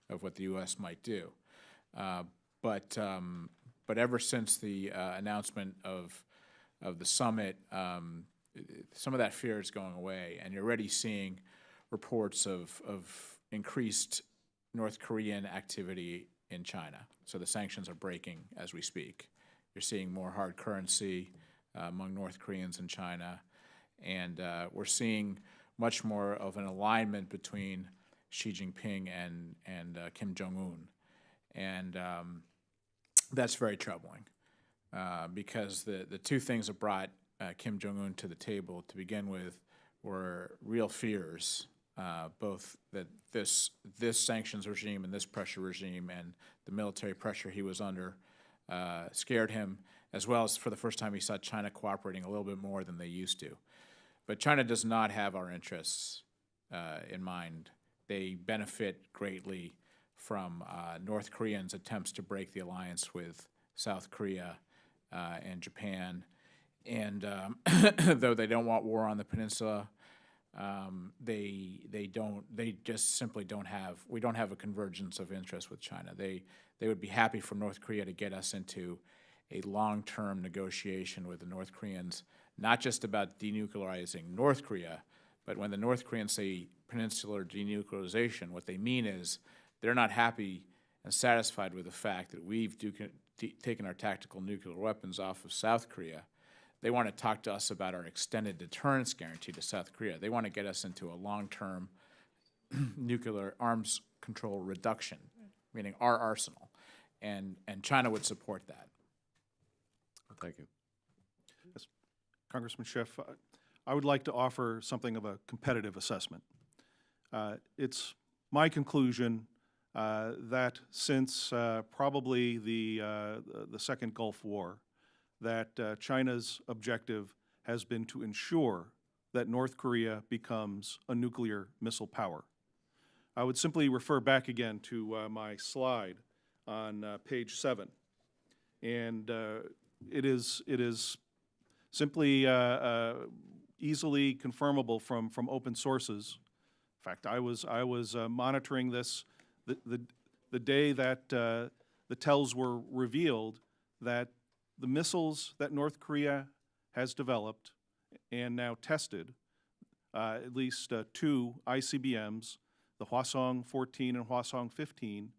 of what the U.S. might do. But ever since the announcement of the summit, some of that fear is going away, and you're already seeing reports of increased North Korean activity in China. So the sanctions are breaking as we speak. You're seeing more hard currency among North Koreans in China, and we're seeing much more of an alignment between Xi Jinping and Kim Jong-un. And that's very troubling because the two things that brought Kim Jong-un to the table to begin with were real fears, both that this sanctions regime and this pressure regime and the military pressure he was under scared him, as well as for the first time he saw China cooperating a little bit more than they used to. But China does not have our interests in mind. They benefit greatly from North Koreans' attempts to break the alliance with South Korea and Japan. And though they don't want war on the peninsula, we don't have a convergence of interest with China. They would be happy for North Korea to get us into a long-term negotiation with the North Koreans, not just about denuclearizing North Korea, but when the North Koreans say peninsular denuclearization, what they mean is they're not happy and satisfied with the fact that we've taken our tactical nuclear weapons off of South Korea. They want to talk to us about our extended deterrence guarantee to South Korea. They want to get us into a long-term nuclear arms control reduction, meaning our arsenal, and China would support that. Thank you. Congressman Schiff, I would like to offer something of a competitive assessment. It's my conclusion that since probably the Second Gulf War, that China's objective has been to ensure that North Korea becomes a nuclear missile power. I would simply refer back again to my slide on page 7, and it is simply easily confirmable from open sources. In fact, I was monitoring this the day that the tells were revealed that the missiles that North Korea has developed and now tested, at least 2 ICBMs, the Hwasong-14 and Hwasong-15,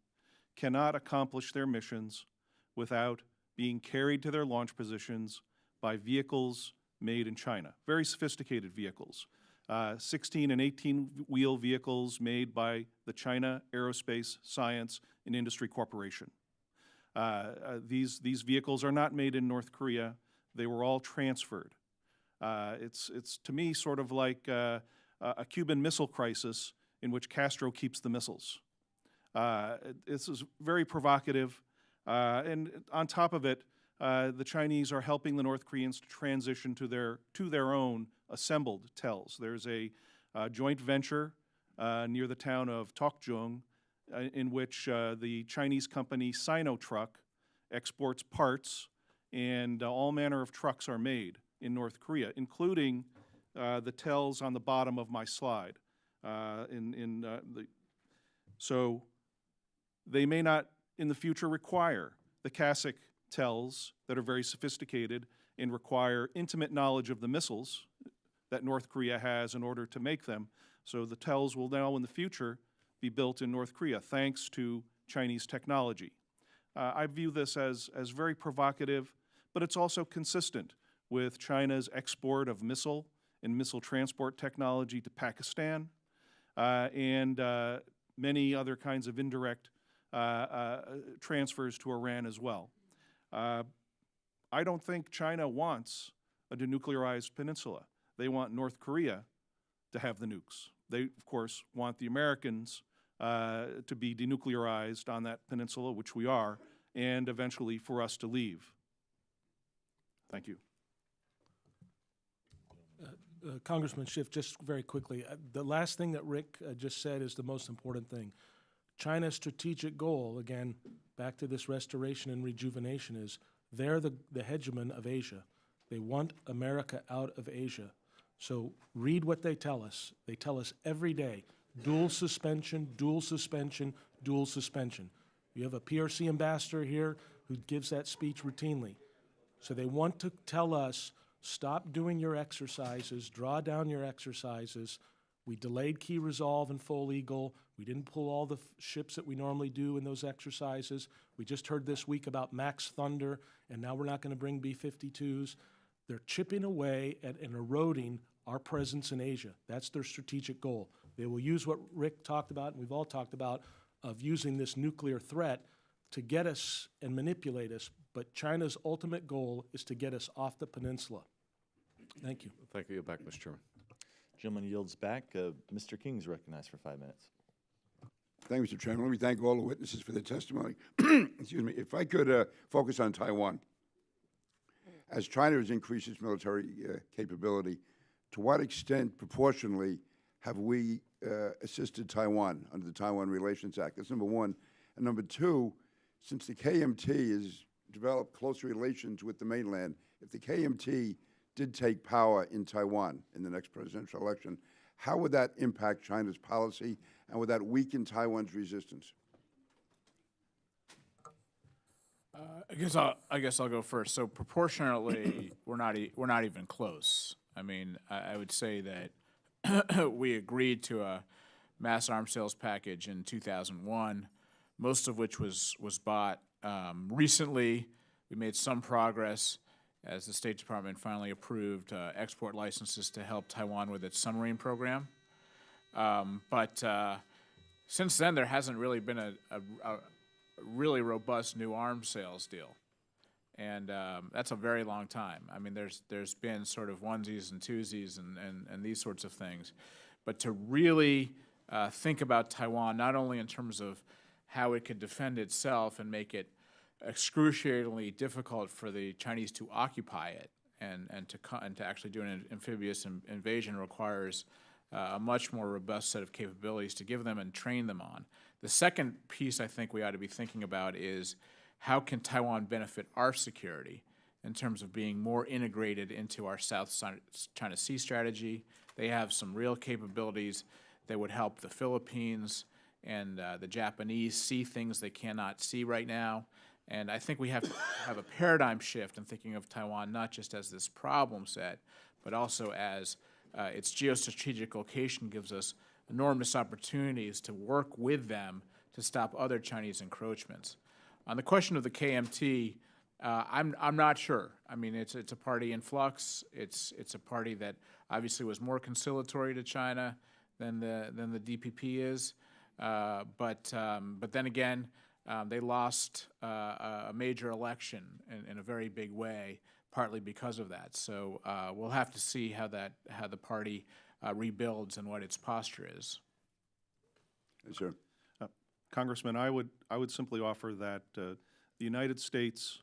cannot accomplish their missions without being carried to their launch positions by vehicles made in China, very sophisticated vehicles, 16 and 18-wheel vehicles made by the China Aerospace Science and Industry Corporation. These vehicles are not made in North Korea. They were all transferred. It's to me sort of like a Cuban Missile Crisis in which Castro keeps the missiles. This is very provocative, and on top of it, the Chinese are helping the North Koreans to transition to their own assembled tells. There's a joint venture near the town of Tokjung in which the Chinese company Sinotruk exports parts, and all manner of trucks are made in North Korea, including the tells on the bottom of my slide. So they may not in the future require the CASIC tells that are very sophisticated and require intimate knowledge of the missiles that North Korea has in order to make them. So the tells will now in the future be built in North Korea thanks to Chinese technology. I view this as very provocative, but it's also consistent with China's export of missile and missile transport technology to Pakistan and many other kinds of indirect transfers to Iran as well. I don't think China wants a denuclearized peninsula. They want North Korea to have the nukes. They, of course, want the Americans to be denuclearized on that peninsula, which we are, and eventually for us to leave. Thank you. Congressman Schiff, just very quickly, the last thing that Rick just said is the most important thing. China's strategic goal, again, back to this restoration and rejuvenation, is they're the hegemon of Asia. They want America out of Asia. So read what they tell us. They tell us every day, dual suspension, dual suspension, dual suspension. You have a PRC ambassador here who gives that speech routinely. So they want to tell us, stop doing your exercises, draw down your exercises. We delayed Key Resolve and Full Eagle. We didn't pull all the ships that we normally do in those exercises. We just heard this week about Max Thunder, and now we're not going to bring B-52s. They're chipping away at and eroding our presence in Asia. That's their strategic goal. They will use what Rick talked about, and we've all talked about, of using this nuclear threat to get us and manipulate us, but China's ultimate goal is to get us off the peninsula. Thank you. Thank you. Back, Mr. Chairman. Gentleman yields back. Mr. King is recognized for 5 minutes. Thank you, Mr. Chairman. Let me thank all the witnesses for their testimony. Excuse me. If I could focus on Taiwan. As China has increased its military capability, to what extent, proportionally, have we assisted Taiwan under the Taiwan Relations Act? That's number one. And number two, since the KMT has developed close relations with the mainland, if the KMT did take power in Taiwan in the next presidential election, how would that impact China's policy, and would that weaken Taiwan's resistance? I guess I'll go first. So proportionately, we're not even close. I mean, I would say that we agreed to a mass arms sales package in 2001, most of which was bought Recently, we made some progress as the State Department finally approved export licenses to help Taiwan with its submarine program. But since then, there hasn't really been a really robust new arms sales deal. And that's a very long time. I mean, there's been sort of onesies and twosies and these sorts of things. But to really think about Taiwan, not only in terms of how it could defend itself and make it excruciatingly difficult for the Chinese to occupy it and to actually do an amphibious invasion requires a much more robust set of capabilities to give them and train them on. The second piece I think we ought to be thinking about is how can Taiwan benefit our security in terms of being more integrated into our South China Sea strategy. They have some real capabilities that would help the Philippines and the Japanese see things they cannot see right now. And I think we have to have a paradigm shift in thinking of Taiwan not just as this problem set, but also as its geostrategic location gives us enormous opportunities to work with them to stop other Chinese encroachments. On the question of the KMT, I'm not sure. I mean, it's a party in flux. It's a party that obviously was more conciliatory to China than the DPP is. But then again, they lost a major election in a very big way, partly because of that. So we'll have to see how the party rebuilds and what its posture is. Yes, sir. Congressman, I would simply offer that the United States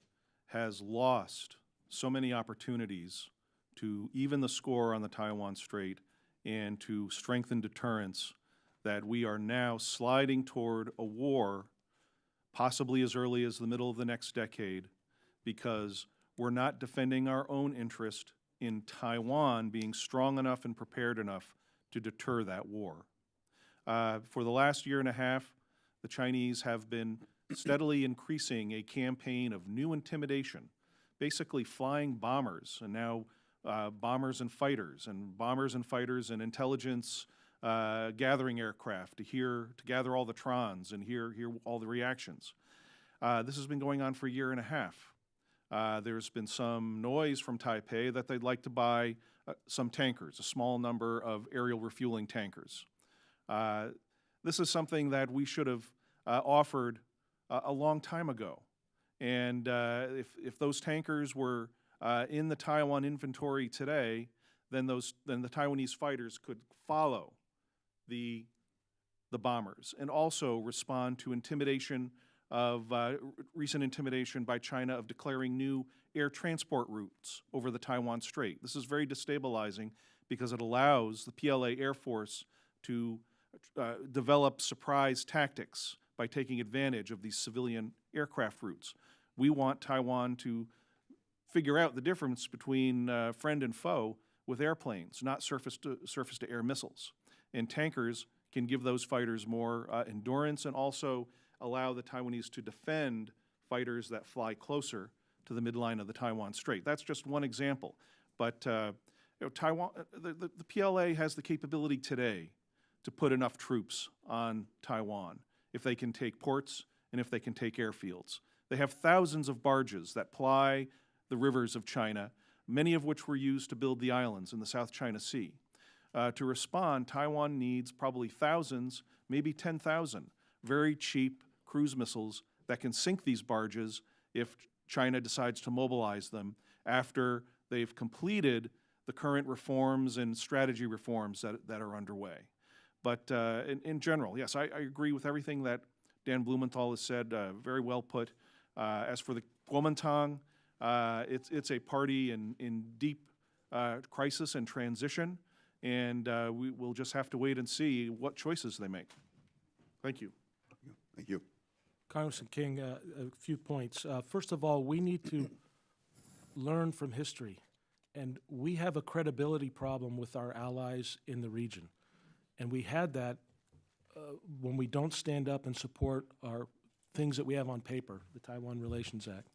has lost so many opportunities to even the score on the Taiwan Strait and to strengthen deterrence that we are now sliding toward a war possibly as early as the middle of the next decade because we're not defending our own interest in Taiwan being strong enough and prepared enough to deter that war. For the last year and a half, the Chinese have been steadily increasing a campaign of new intimidation, basically flying bombers, and now bombers and fighters and intelligence gathering aircraft to gather all the trons and hear all the reactions. This has been going on for a year and a half. There's been some noise from Taipei that they'd like to buy some tankers, a small number of aerial refueling tankers. This is something that we should have offered a long time ago. And if those tankers were in the Taiwan inventory today, then the Taiwanese fighters could follow the bombers and also respond to intimidation of recent intimidation by China of declaring new air transport routes over the Taiwan Strait. This is very destabilizing because it allows the PLA Air Force to develop surprise tactics by taking advantage of these civilian aircraft routes. We want Taiwan to figure out the difference between friend and foe with airplanes, not surface-to-air missiles. And tankers can give those fighters more endurance and also allow the Taiwanese to defend fighters that fly closer to the midline of the Taiwan Strait. That's just one example. But Taiwan, the PLA has the capability today to put enough troops on Taiwan if they can take ports and if they can take airfields. They have thousands of barges that ply the rivers of China, many of which were used to build the islands in the South China Sea. To respond, Taiwan needs probably thousands, maybe 10,000 very cheap cruise missiles that can sink these barges if China decides to mobilize them after they've completed the current reforms and strategy reforms that are underway. But in general, yes, I agree with everything that Dan Blumenthal has said, very well put. As for the Kuomintang, it's a party in deep crisis and transition, and we will just have to wait and see what choices they make. Thank you. Thank you. Congressman King, a few points. First of all, we need to learn from history, and we have a credibility problem with our allies in the region. And we had that when we don't stand up and support our things that we have on paper, the Taiwan Relations Act.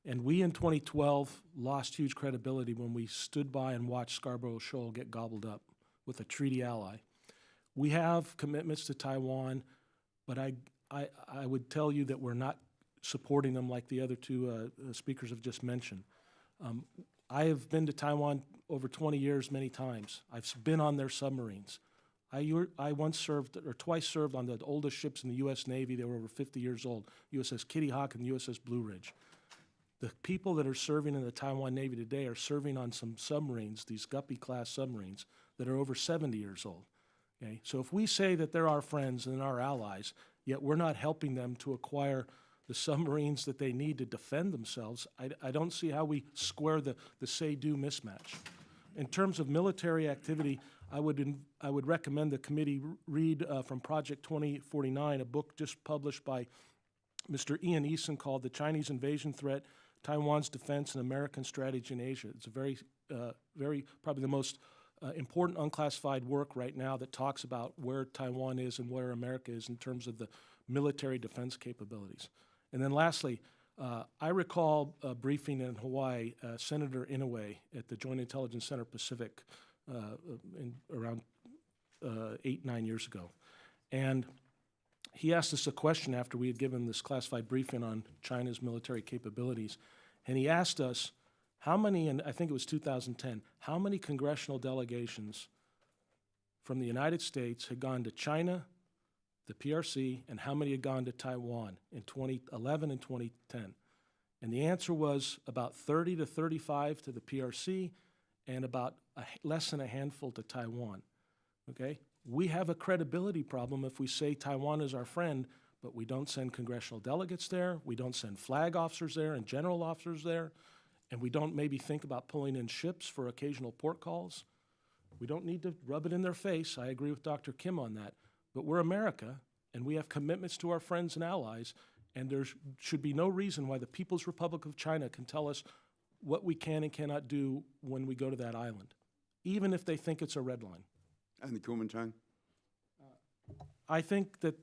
And we in 2012 lost huge credibility when we stood by and watched Scarborough Shoal get gobbled up with a treaty ally. We have commitments to Taiwan, but I would tell you that we're not supporting them like the other two speakers have just mentioned. I have been to Taiwan over 20 years many times. I've been on their submarines. I once served, or twice served, on the oldest ships in the U.S. Navy. They were over 50 years old, USS Kitty Hawk and USS Blue Ridge. The people that are serving in the Taiwan Navy today are serving on some submarines, these Guppy-class submarines, that are over 70 years old. Okay? So if we say that they're our friends and our allies, yet we're not helping them to acquire the submarines that they need to defend themselves, I don't see how we square the say-do mismatch. In terms of military activity, I would recommend the committee read from Project 2049, a book just published by Mr. Ian Eason called The Chinese Invasion Threat, Taiwan's Defense and American Strategy in Asia. It's a very, probably the most important unclassified work right now that talks about where Taiwan is and where America is in terms of the military defense capabilities. And then lastly, I recall a briefing in Hawaii, Senator Inouye at the Joint Intelligence Center Pacific around 8-9 years ago. And he asked us a question after we had given this classified briefing on China's military capabilities. And he asked us how many, and I think it was 2010, how many congressional delegations from the United States had gone to China, the PRC, and how many had gone to Taiwan in 2011 and 2010. And the answer was about 30 to 35 to the PRC and about less than a handful to Taiwan, okay? We have a credibility problem if we say Taiwan is our friend, but we don't send congressional delegates there, we don't send flag officers there and general officers there, and we don't maybe think about pulling in ships for occasional port calls. We don't need to rub it in their face. I agree with Dr. Kim on that. But we're America, and we have commitments to our friends and allies, and there should be no reason why the People's Republic of China can tell us what we can and cannot do when we go to that island, even if they think it's a red line. And the Kuomintang? I think that,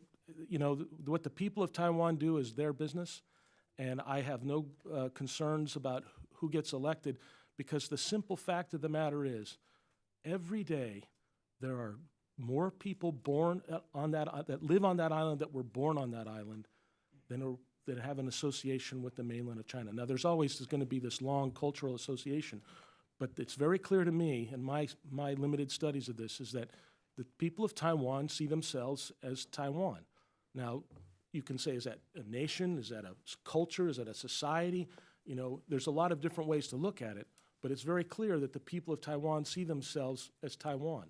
you know, what the people of Taiwan do is their business, and I have no concerns about who gets elected, because the simple fact of the matter is, every day there are more people born on that live on that island that were born on that island that have an association with the mainland of China. Now, there's going to be this long cultural association, but it's very clear to me, in my limited studies of this, is that the people of Taiwan see themselves as Taiwan. Now, you can say, is that a nation? Is that a culture? Is that a society? You know, there's a lot of different ways to look at it, but it's very clear that the people of Taiwan see themselves as Taiwan.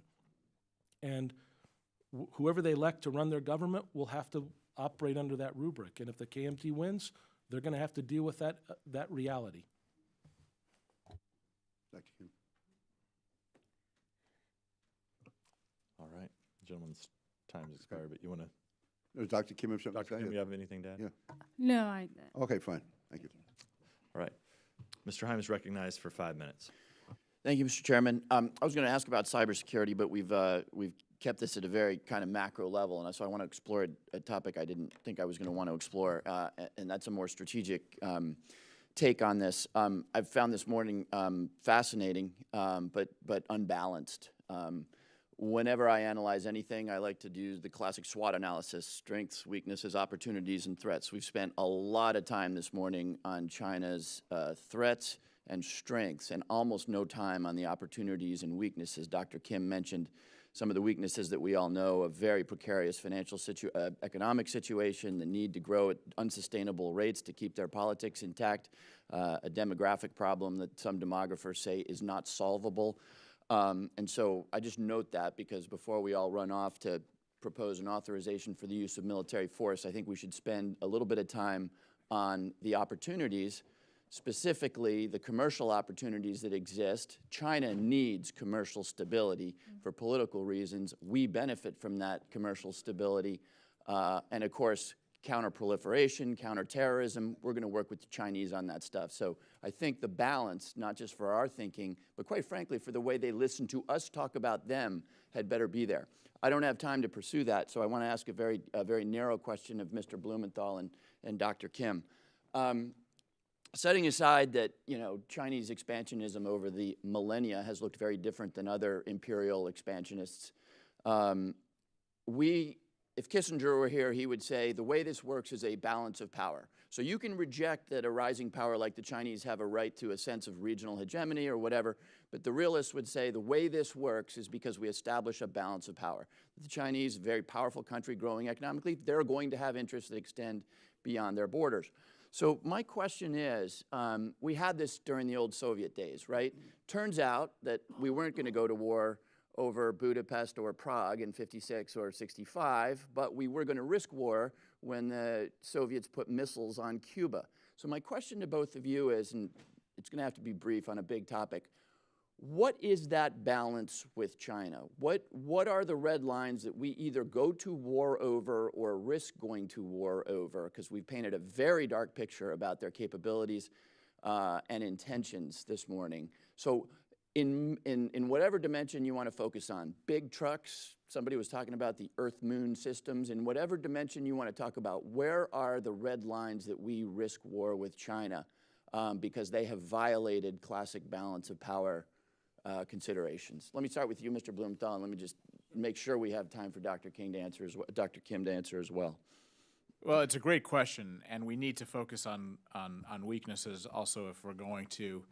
And whoever they elect to run their government will have to operate under that rubric. And if the KMT wins, they're going to have to deal with that reality. Dr. Kim. All right, gentlemen's time has expired, but you want to, Does Dr. Kim have something to Dr. say? Kim, you have anything to add? Yeah. No, Okay, fine. Thank you. All right. Mr. Heim is recognized for 5 minutes. Thank you, Mr. Chairman. I was going to ask about cybersecurity, but we've kept this at a very kind of macro level, and so I want to explore a topic I didn't think I was going to want to explore, and that's a more strategic take on this. I've found this morning fascinating, but unbalanced. Whenever I analyze anything, I like to do the classic SWOT analysis: strengths, weaknesses, opportunities, and threats. We've spent a lot of time this morning on China's threats and strengths, and almost no time on the opportunities and weaknesses. Dr. Kim mentioned some of the weaknesses that we all know: a very precarious financial economic situation, the need to grow at unsustainable rates to keep their politics intact, a demographic problem that some demographers say is not solvable. And so I just note that, because before we all run off to propose an authorization for the use of military force, I think we should spend a little bit of time on the opportunities, specifically the commercial opportunities that exist. China needs commercial stability for political reasons. We benefit from that commercial stability. And of course, counter-proliferation, counter-terrorism, we're going to work with the Chinese on that stuff. So I think the balance, not just for our thinking, but quite frankly for the way they listen to us talk about them, had better be there. I don't have time to pursue that, so I want to ask a very narrow question of Mr. Blumenthal and Dr. Kim. Setting aside that, you know, Chinese expansionism over the millennia has looked very different than other imperial expansionists, we if Kissinger were here, he would say the way this works is a balance of power. So you can reject that a rising power like the Chinese have a right to a sense of regional hegemony or whatever, but the realist would say the way this works is because we establish a balance of power. The Chinese, a very powerful country growing economically, they're going to have interests that extend beyond their borders. So my question is, we had this during the old Soviet days, right? Turns out that we weren't going to go to war over Budapest or Prague in 56 or 65, but we were going to risk war when the Soviets put missiles on Cuba. So my question to both of you is, and it's going to have to be brief on a big topic, what is that balance with China? What are the red lines that we either go to war over or risk going to war over? Because we've painted a very dark picture about their capabilities and intentions this morning. So in whatever dimension you want to focus on, big trucks, somebody was talking about the Earth-Moon systems, in whatever dimension you want to talk about, where are the red lines that we risk war with China because they have violated classic balance of power considerations? Let me start with you, Mr. Blumenthal, and let me just make sure we have time for Dr. King to answer Dr. Kim to answer as well. Well, it's a great question, and we need to focus on weaknesses also if we're going to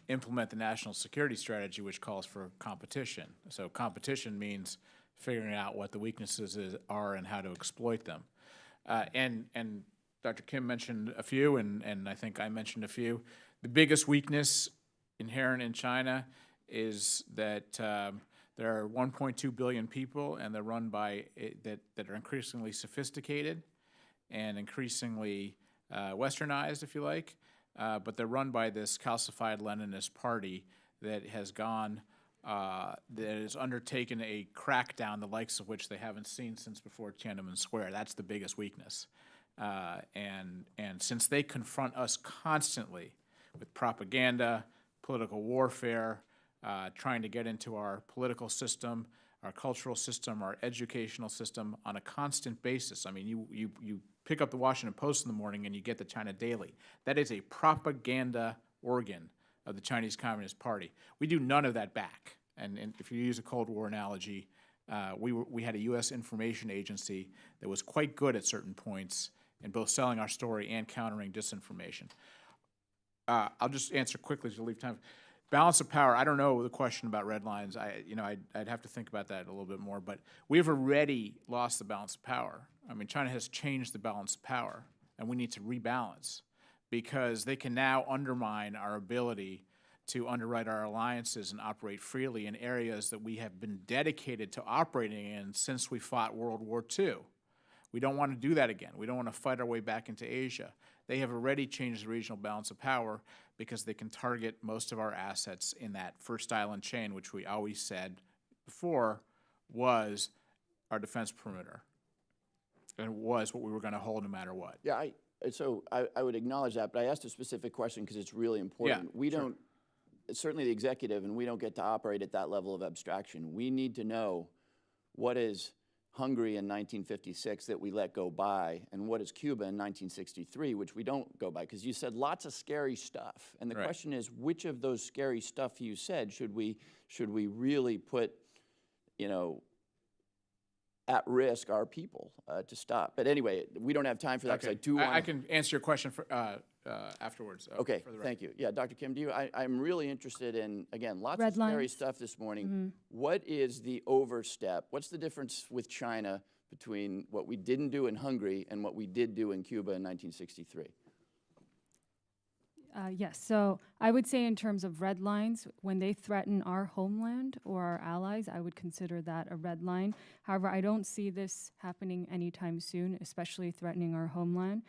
implement the national security strategy, which calls for competition. So competition means figuring out what the weaknesses are and how to exploit them. And Dr. Kim mentioned a few, and I think I mentioned a few. The biggest weakness inherent in China is that there are 1.2 billion people, and they're run by that are increasingly sophisticated and increasingly westernized, if you like, but they're run by this calcified Leninist party that has undertaken a crackdown, the likes of which they haven't seen since before Tiananmen Square. That's the biggest weakness. And since they confront us constantly with propaganda, political warfare, trying to get into our political system, our cultural system, our educational system on a constant basis. I mean, you pick up the Washington Post in the morning and you get the China Daily. That is a propaganda organ of the Chinese Communist Party. We do none of that back. And if you use a Cold War analogy, we had a U.S. information agency that was quite good at certain points in both selling our story and countering disinformation. I'll just answer quickly to leave time. Balance of power, I don't know the question about red lines. I'd have to think about that a little bit more, but we've already lost the balance of power. I mean, China has changed the balance of power, and we need to rebalance because they can now undermine our ability to underwrite our alliances and operate freely in areas that we have been dedicated to operating in since we fought World War II. We don't want to do that again. We don't want to fight our way back into Asia. They have already changed the regional balance of power because they can target most of our assets in that first island chain, which we always said before was our defense perimeter. And it was what we were going to hold no matter what. Yeah, I would acknowledge that, but I asked a specific question because it's really important. Yeah, we don't, certainly the executive, and we don't get to operate at that level of abstraction. We need to know what is Hungary in 1956 that we let go by, and what is Cuba in 1963, which we don't go by? Because you said lots of scary stuff, and the question is, which of those scary stuff you said should we really put, at risk our people to stop? But anyway, we don't have time for that. Okay. I can answer your question for, afterwards. Okay, thank you. Yeah, Dr. Kim, I'm really interested in, again, lots Red of scary lines. stuff this morning. What is the overstep? What's the difference with China between what we didn't do in Hungary and what we did do in Cuba in 1963? Yes, so I would say in terms of red lines, when they threaten our homeland or our allies, I would consider that a red line. However, I don't see this happening anytime soon, especially threatening our homeland.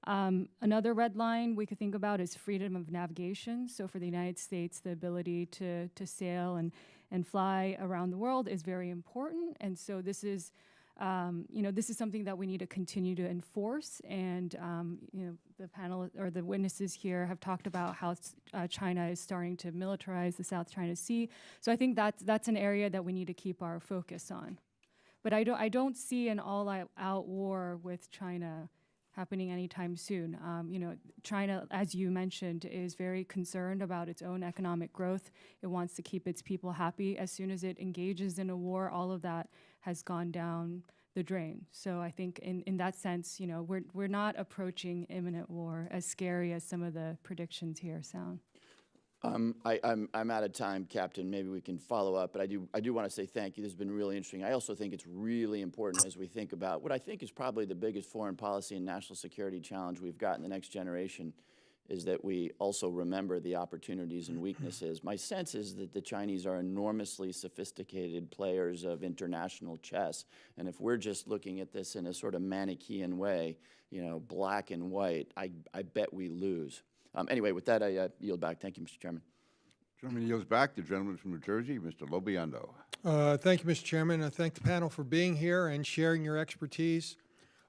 Another red line we could think about is freedom of navigation. So for the United States, the ability to sail and fly around the world is very important. And so this is, this is something that we need to continue to enforce. And, the panel or the witnesses here have talked about how China is starting to militarize the South China Sea. So I think that's an area that we need to keep our focus on. But I don't see an all-out war with China happening anytime soon. China, as you mentioned, is very concerned about its own economic growth. It wants to keep its people happy. As soon as it engages in a war, all of that has gone down the drain. So I think in that sense, you know, we're not approaching imminent war, as scary as some of the predictions here sound. I'm out of time, Captain. Maybe we can follow up, but I do want to say thank you. This has been really interesting. I also think it's really important as we think about what I think is probably the biggest foreign policy and national security challenge we've got in the next generation, is that we also remember the opportunities and weaknesses. My sense is that the Chinese are enormously sophisticated players of international chess, and if we're just looking at this in a sort of Manichaean way, you know, black and white, I bet we lose. Anyway, with that, I yield back. Thank you, Mr. Chairman. Gentleman yields back. The gentleman from New Jersey, Mr. Lobiondo. Thank you, Mr. Chairman. I thank the panel for being here and sharing your expertise.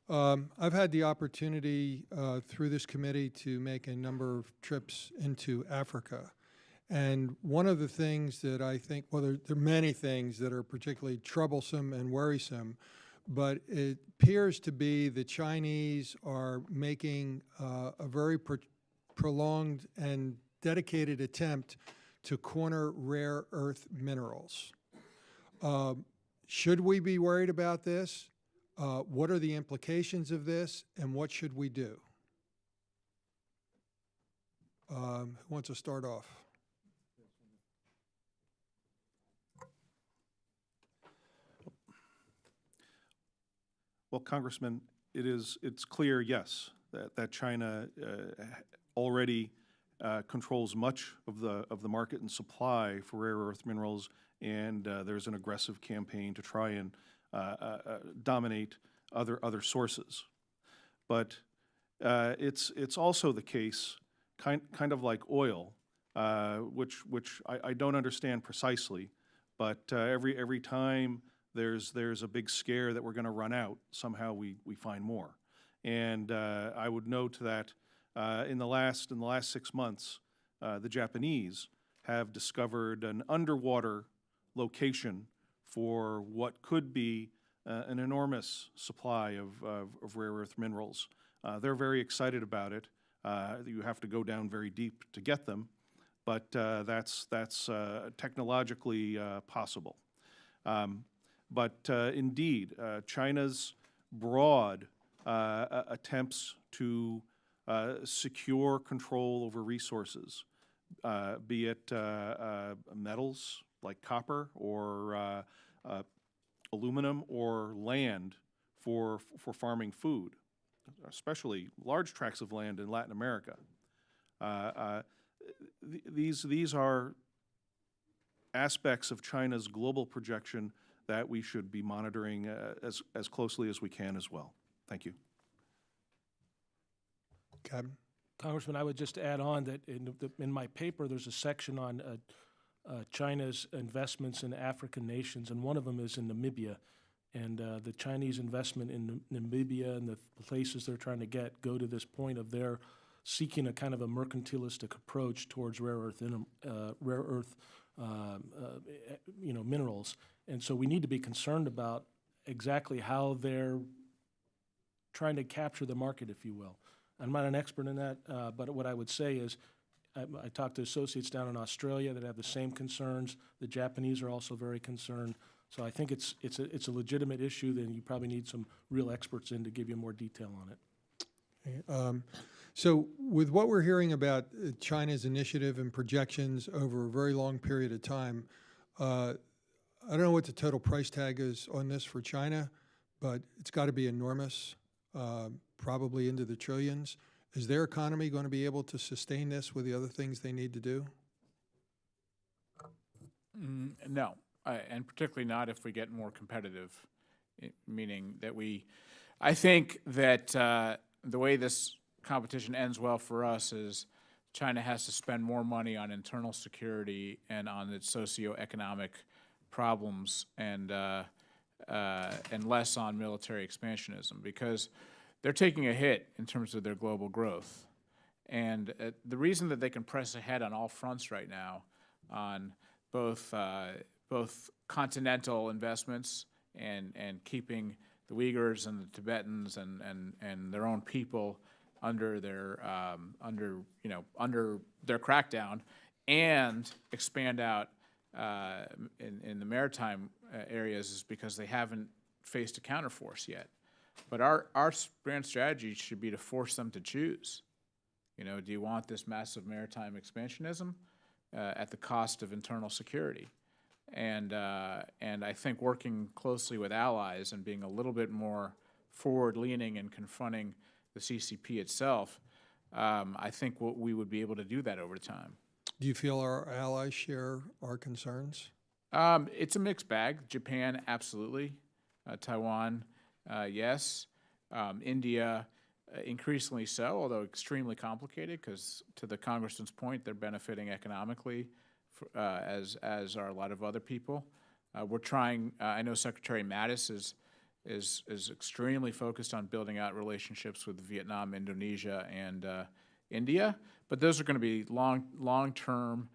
I've had the opportunity through this committee to make a number of trips into Africa. And one of the things that I think, well, there are many things that are particularly troublesome and worrisome, but it appears to be the Chinese are making a very prolonged and dedicated attempt to corner rare earth minerals. Should we be worried about this? What are the implications of this, and what should we do? Who wants to start off? Well, Congressman, it's clear, yes, that China already controls much of the market and supply for rare earth minerals, and there's an aggressive campaign to try and dominate other sources. But it's also the case, kind of like oil, which I don't understand precisely, but every time there's a big scare that we're going to run out, somehow we find more. And I would note that in the last 6 months, the Japanese have discovered an underwater location for what could be an enormous supply of rare earth minerals. They're very excited about it. You have to go down very deep to get them, but that's technologically possible. But indeed, China's broad attempts to secure control over resources, be it metals like copper or aluminum or land for farming food, especially large tracts of land in Latin America. These are aspects of China's global projection that we should be monitoring as closely as we can as well. Thank you. Captain? Congressman, I would just add on that in my paper, there's a section on China's investments in African nations, and one of them is in Namibia. And the Chinese investment in Namibia and the places they're trying to go to this point of their seeking a kind of a mercantilistic approach towards rare earth minerals. And so we need to be concerned about exactly how they're trying to capture the market, if you will. I'm not an expert in that, but what I would say is I talked to associates down in Australia that have the same concerns. The Japanese are also very concerned. So I think it's a legitimate issue. Then you probably need some real experts in to give you more detail on it. So with what we're hearing about China's initiative and projections over a very long period of time, I don't know what the total price tag is on this for China, but it's got to be enormous, probably into the trillions. Is their economy going to be able to sustain this with the other things they need to do? No, and particularly not if we get more competitive, meaning that I think that the way this competition ends well for us is China has to spend more money on internal security and on its socioeconomic problems and less on military expansionism, because they're taking a hit in terms of their global growth. And the reason that they can press ahead on all fronts right now on both continental investments and keeping the Uyghurs and the Tibetans and their own people under their crackdown, and expand out in the maritime areas, is because they haven't faced a counterforce yet. But our grand strategy should be to force them to choose. You know, do you want this massive maritime expansionism at the cost of internal security? And I think working closely with allies and being a little bit more forward-leaning and confronting the CCP itself, I think we would be able to do that over time. Do you feel our allies share our concerns? It's a mixed bag. Japan, absolutely. Taiwan, yes. India, increasingly so, although extremely complicated, because to the Congressman's point, they're benefiting economically, as are a lot of other people. We're trying. I know Secretary Mattis is extremely focused on building out relationships with Vietnam, Indonesia, and India. But those are going to be long-term.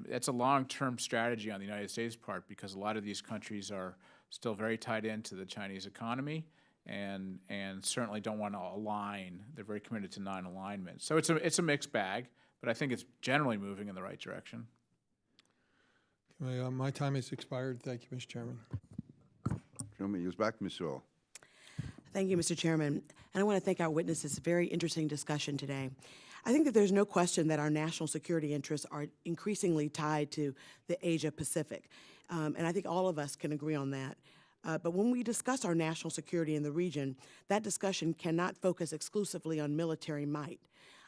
It's a long-term strategy on the United States' part, because a lot of these countries are still very tied into the Chinese economy, and certainly don't want to align. They're very committed to non-alignment. So it's a mixed bag, but I think it's generally moving in the right direction. My time has expired. Thank you, Mr. Chairman. Gentleman yields back, Ms. Sewell. Thank you, Mr. Chairman. And I want to thank our witnesses. Very interesting discussion today. I think that there's no question that our national security interests are increasingly tied to the Asia Pacific. And I think all of us can agree on that. But when we discuss our national security in the region, that discussion cannot focus exclusively on military might.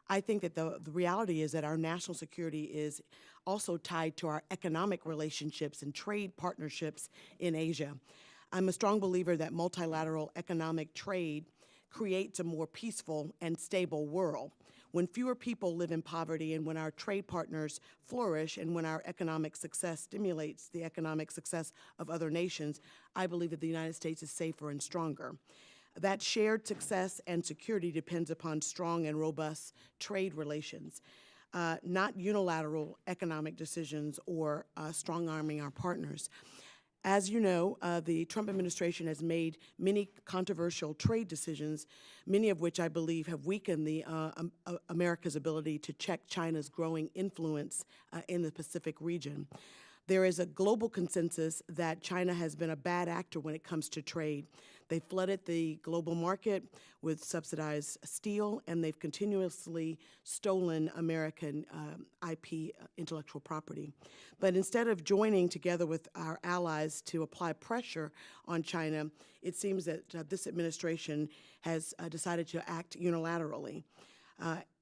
I think that the reality is that our national security is also tied to our economic relationships and trade partnerships in Asia. I'm a strong believer that multilateral economic trade creates a more peaceful and stable world. When fewer people live in poverty, and when our trade partners flourish, and when our economic success stimulates the economic success of other nations, I believe that the United States is safer and stronger. That shared success and security depends upon strong and robust trade relations, not unilateral economic decisions or strong-arming our partners. As you know, the Trump administration has made many controversial trade decisions, many of which I believe have weakened America's ability to check China's growing influence in the Pacific region. There is a global consensus that China has been a bad actor when it comes to trade. They flooded the global market with subsidized steel, and they've continuously stolen American IP, intellectual property. But instead of joining together with our allies to apply pressure on China, it seems that this administration has decided to act unilaterally.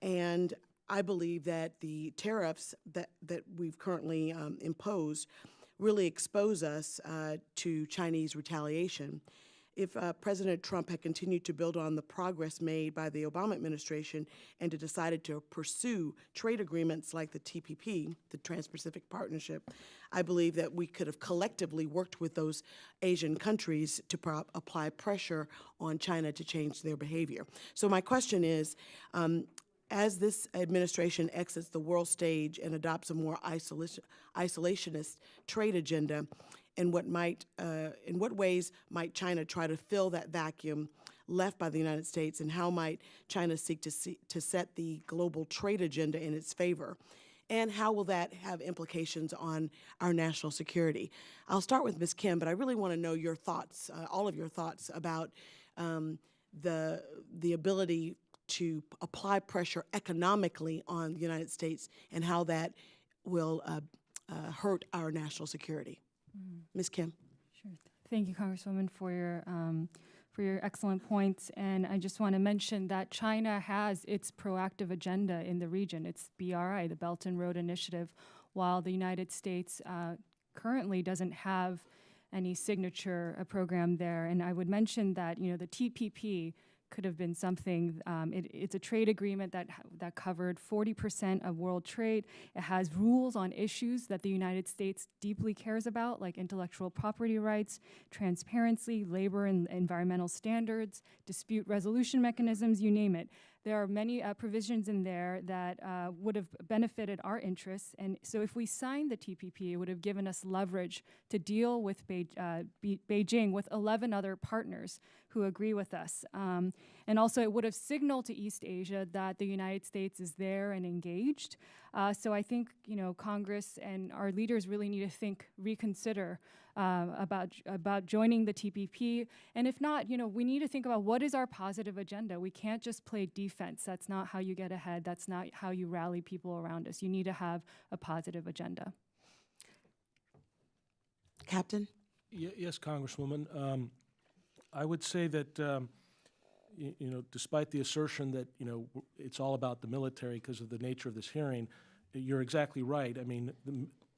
And I believe that the tariffs that we've currently imposed really expose us to Chinese retaliation. If President Trump had continued to build on the progress made by the Obama administration and to decided to pursue trade agreements like the TPP, the Trans-Pacific Partnership, I believe that we could have collectively worked with those Asian countries to apply pressure on China to change their behavior. So my question is, as this administration exits the world stage and adopts a more isolationist trade agenda, in what ways might China try to fill that vacuum left by the United States, and how might China seek to set the global trade agenda in its favor? And how will that have implications on our national security? I'll start with Ms. Kim, but I really want to know your thoughts, all of your thoughts about the ability to apply pressure economically on the United States and how that will hurt our national security. Ms. Kim. Sure. Thank you, Congresswoman, for your excellent points. And I just want to mention that China has its proactive agenda in the region. It's BRI, the Belt and Road Initiative, while the United States currently doesn't have any signature program there. And I would mention that, you know, the TPP could have been something. It's a trade agreement that covered 40% of world trade. It has rules on issues that the United States deeply cares about, like intellectual property rights, transparency, labor and environmental standards, dispute resolution mechanisms, you name it. There are many provisions in there that would have benefited our interests. And so if we signed the TPP, it would have given us leverage to deal with Beijing with 11 other partners who agree with us. And also, it would have signaled to East Asia that the United States is there and engaged. So I think, Congress and our leaders really need to reconsider about joining the TPP. And if not, we need to think about what is our positive agenda. We can't just play defense. That's not how you get ahead. That's not how you rally people around us. You need to have a positive agenda. Captain? Yes, Congresswoman. I would say that, despite the assertion that, it's all about the military because of the nature of this hearing, you're exactly right. I mean,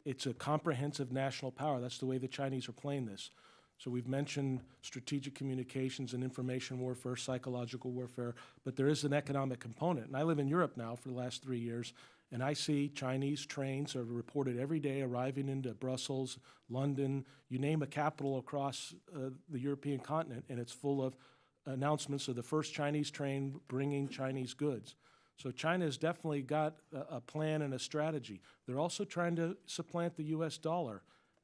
it's a comprehensive national power. That's the way the Chinese are playing this. So we've mentioned strategic communications and information warfare, psychological warfare, but there is an economic component. And I live in Europe now for the last 3 years, and I see Chinese trains are reported every day arriving into Brussels, London, you name a capital across the European continent, and it's full of announcements of the first Chinese train bringing Chinese goods. So China has definitely got a plan and a strategy. They're also trying to supplant the U.S. dollar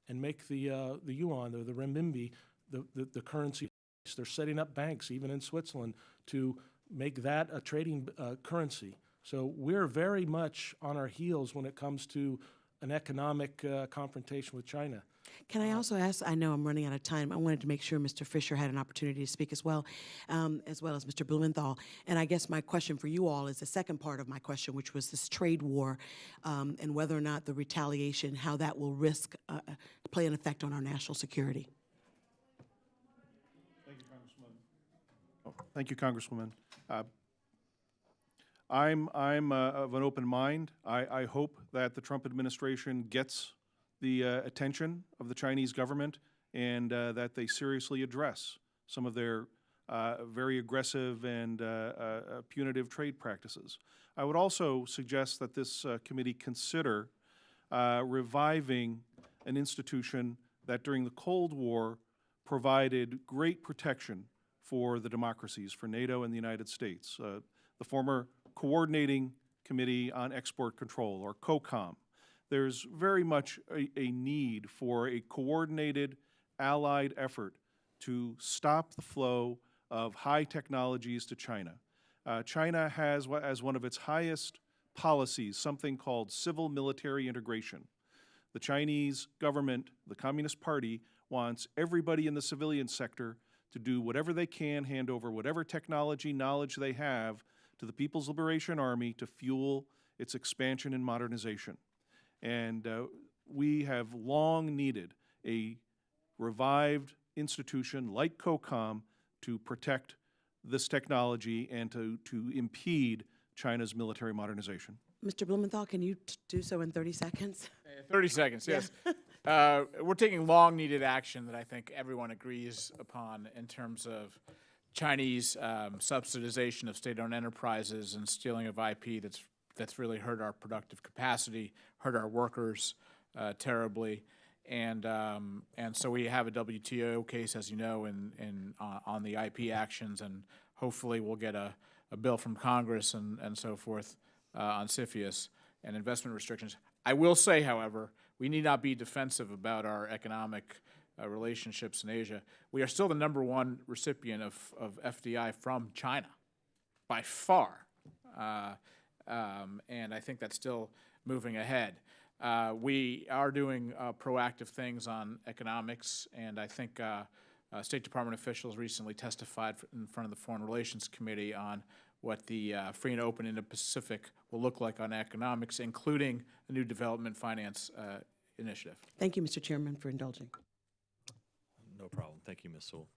and make the yuan or the renminbi the currency. They're setting up banks, even in Switzerland, to make that a trading currency. So we're very much on our heels when it comes to an economic confrontation with China. Can I also ask, I know I'm running out of time, I wanted to make sure Mr. Fisher had an opportunity to speak as well as Mr. Blumenthal. And I guess my question for you all is the second part of my question, which was this trade war and whether or not the retaliation, how that will play an effect on our national security. Thank you, Congresswoman. Thank you, Congresswoman. I'm of an open mind. I hope that the Trump administration gets the attention of the Chinese government and that they seriously address some of their very aggressive and punitive trade practices. I would also suggest that this committee consider reviving an institution that during the Cold War provided great protection for the democracies, for NATO and the United States. The former Coordinating Committee on Export Control, or COCOM. There's very much a need for a coordinated allied effort to stop the flow of high technologies to China. China has, as one of its highest policies, something called civil-military integration. The Chinese government, the Communist Party, wants everybody in the civilian sector to do whatever they can, hand over whatever technology knowledge they have to the People's Liberation Army to fuel its expansion and modernization. And we have long needed a revived institution like COCOM to protect this technology and to impede China's military modernization. Mr. Blumenthal, can you do so in 30 seconds? 30 seconds, yes. We're taking long-needed action that I think everyone agrees upon in terms of Chinese subsidization of state-owned enterprises and stealing of IP that's really hurt our productive capacity, hurt our workers terribly, and so we have a WTO case, as you know, on the IP actions, and hopefully we'll get a bill from Congress and so forth on CFIUS and investment restrictions. I will say, however, we need not be defensive about our economic relationships in Asia. We are still the #1 recipient of FDI from China, by far. And I think that's still moving ahead. We are doing proactive things on economics, and I think State Department officials recently testified in front of the Foreign Relations Committee on what the free and open Indo-Pacific will look like on economics, including a new development finance initiative. Thank you, Mr. Chairman, for indulging. No problem. Thank you, Ms. Sewell.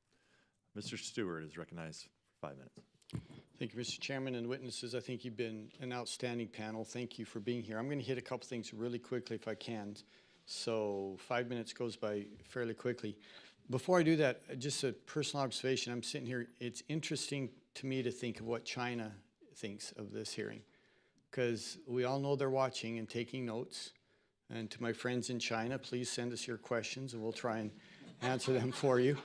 Mr. Stewart is recognized for 5 minutes. Thank you, Mr. Chairman and witnesses. I think you've been an outstanding panel. Thank you for being here. I'm going to hit a couple things really quickly if I can. So 5 minutes goes by fairly quickly. Before I do that, just a personal observation. I'm sitting here. It's interesting to me to think of what China thinks of this hearing, because we all know they're watching and taking notes. And to my friends in China, please send us your questions and we'll try and answer them for you.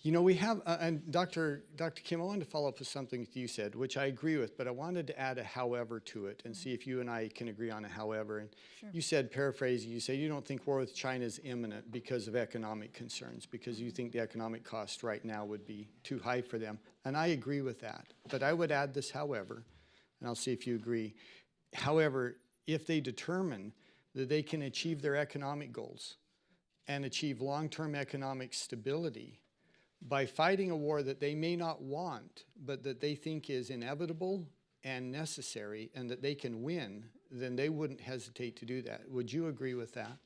You know, we have, and Dr. Kim, I wanted to follow up with something that you said, which I agree with, but I wanted to add a however to it and see if you and I can agree on a however. And you said, paraphrasing, you say you don't think war with China is imminent because of economic concerns, because you think the economic cost right now would be too high for them. And I agree with that. But I would add this however, and I'll see if you agree. However, if they determine that they can achieve their economic goals and achieve long-term economic stability by fighting a war that they may not want, but that they think is inevitable and necessary and that they can win, then they wouldn't hesitate to do that. Would you agree with that?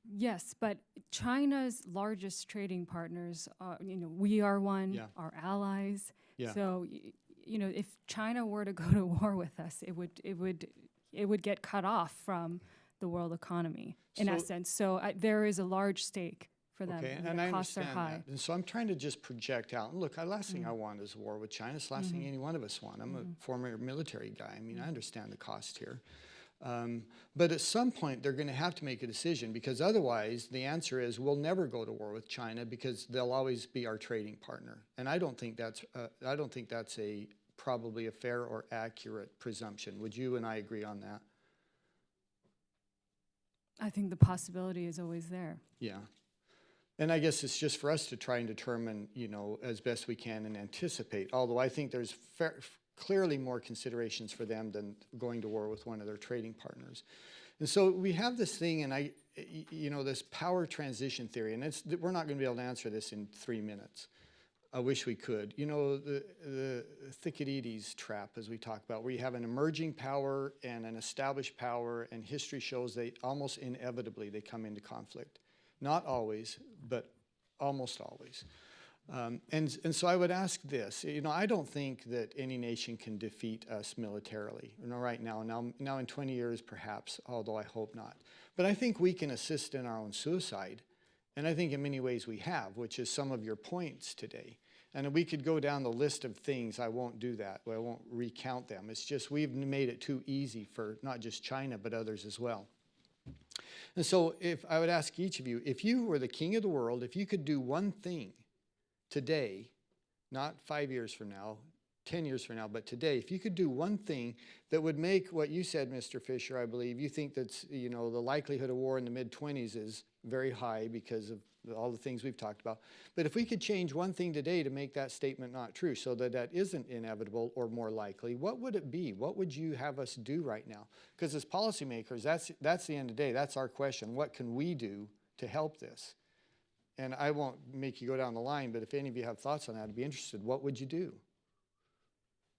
Yes, but China's largest trading partners, we are one, our allies. Yeah. So, if China were to go to war with us, it would get cut off from the world economy, in essence. So there is a large stake for them. Okay, and and the I costs are understand high. that. And so I'm trying to just project out. And look, the last thing I want is war with China. It's the last thing any one of us want. I'm a former military guy. I mean, I understand the cost here. But at some point, they're going to have to make a decision, because otherwise the answer is we'll never go to war with China because they'll always be our trading partner. And I don't think that's probably a fair or accurate presumption. Would you and I agree on that? I think the possibility is always there. Yeah. And I guess it's just for us to try and determine, as best we can and anticipate. Although I think there's clearly more considerations for them than going to war with one of their trading partners. And so we have this thing, and this power transition theory, and we're not going to be able to answer this in 3 minutes. I wish we could. The Thucydides trap, as we talk about, where you have an emerging power and an established power, and history shows they almost inevitably they come into conflict. Not always, but almost always. And so I would ask this. I don't think that any nation can defeat us militarily. Right now in 20 years perhaps, although I hope not. But I think we can assist in our own suicide. And I think in many ways we have, which is some of your points today. And we could go down the list of things. I won't do that. I won't recount them. It's just we've made it too easy for not just China, but others as well. And so if I would ask each of you, if you were the king of the world, if you could do one thing today, not 5 years from now, 10 years from now, but today, if you could do one thing that would make what you said, Mr. Fisher, I believe, you think that's, the likelihood of war in the mid-20s is very high because of all the things we've talked about. But if we could change one thing today to make that statement not true so that that isn't inevitable or more likely, what would it be? What would you have us do right now? Because as policymakers, that's the end of the day. That's our question. What can we do to help this? And I won't make you go down the line, but if any of you have thoughts on that, I'd be interested. What would you do?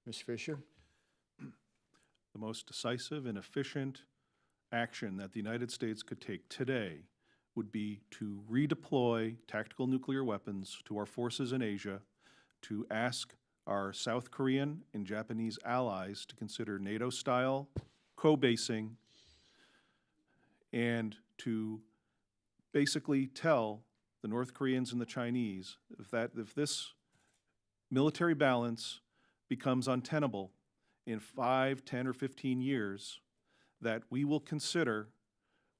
Mr. Fisher? The most decisive and efficient action that the United States could take today would be to redeploy tactical nuclear weapons to our forces in Asia, to ask our South Korean and Japanese allies to consider NATO-style co-basing, and to basically tell the North Koreans and the Chinese if this military balance becomes untenable in 5, 10, or 15 years, that we will consider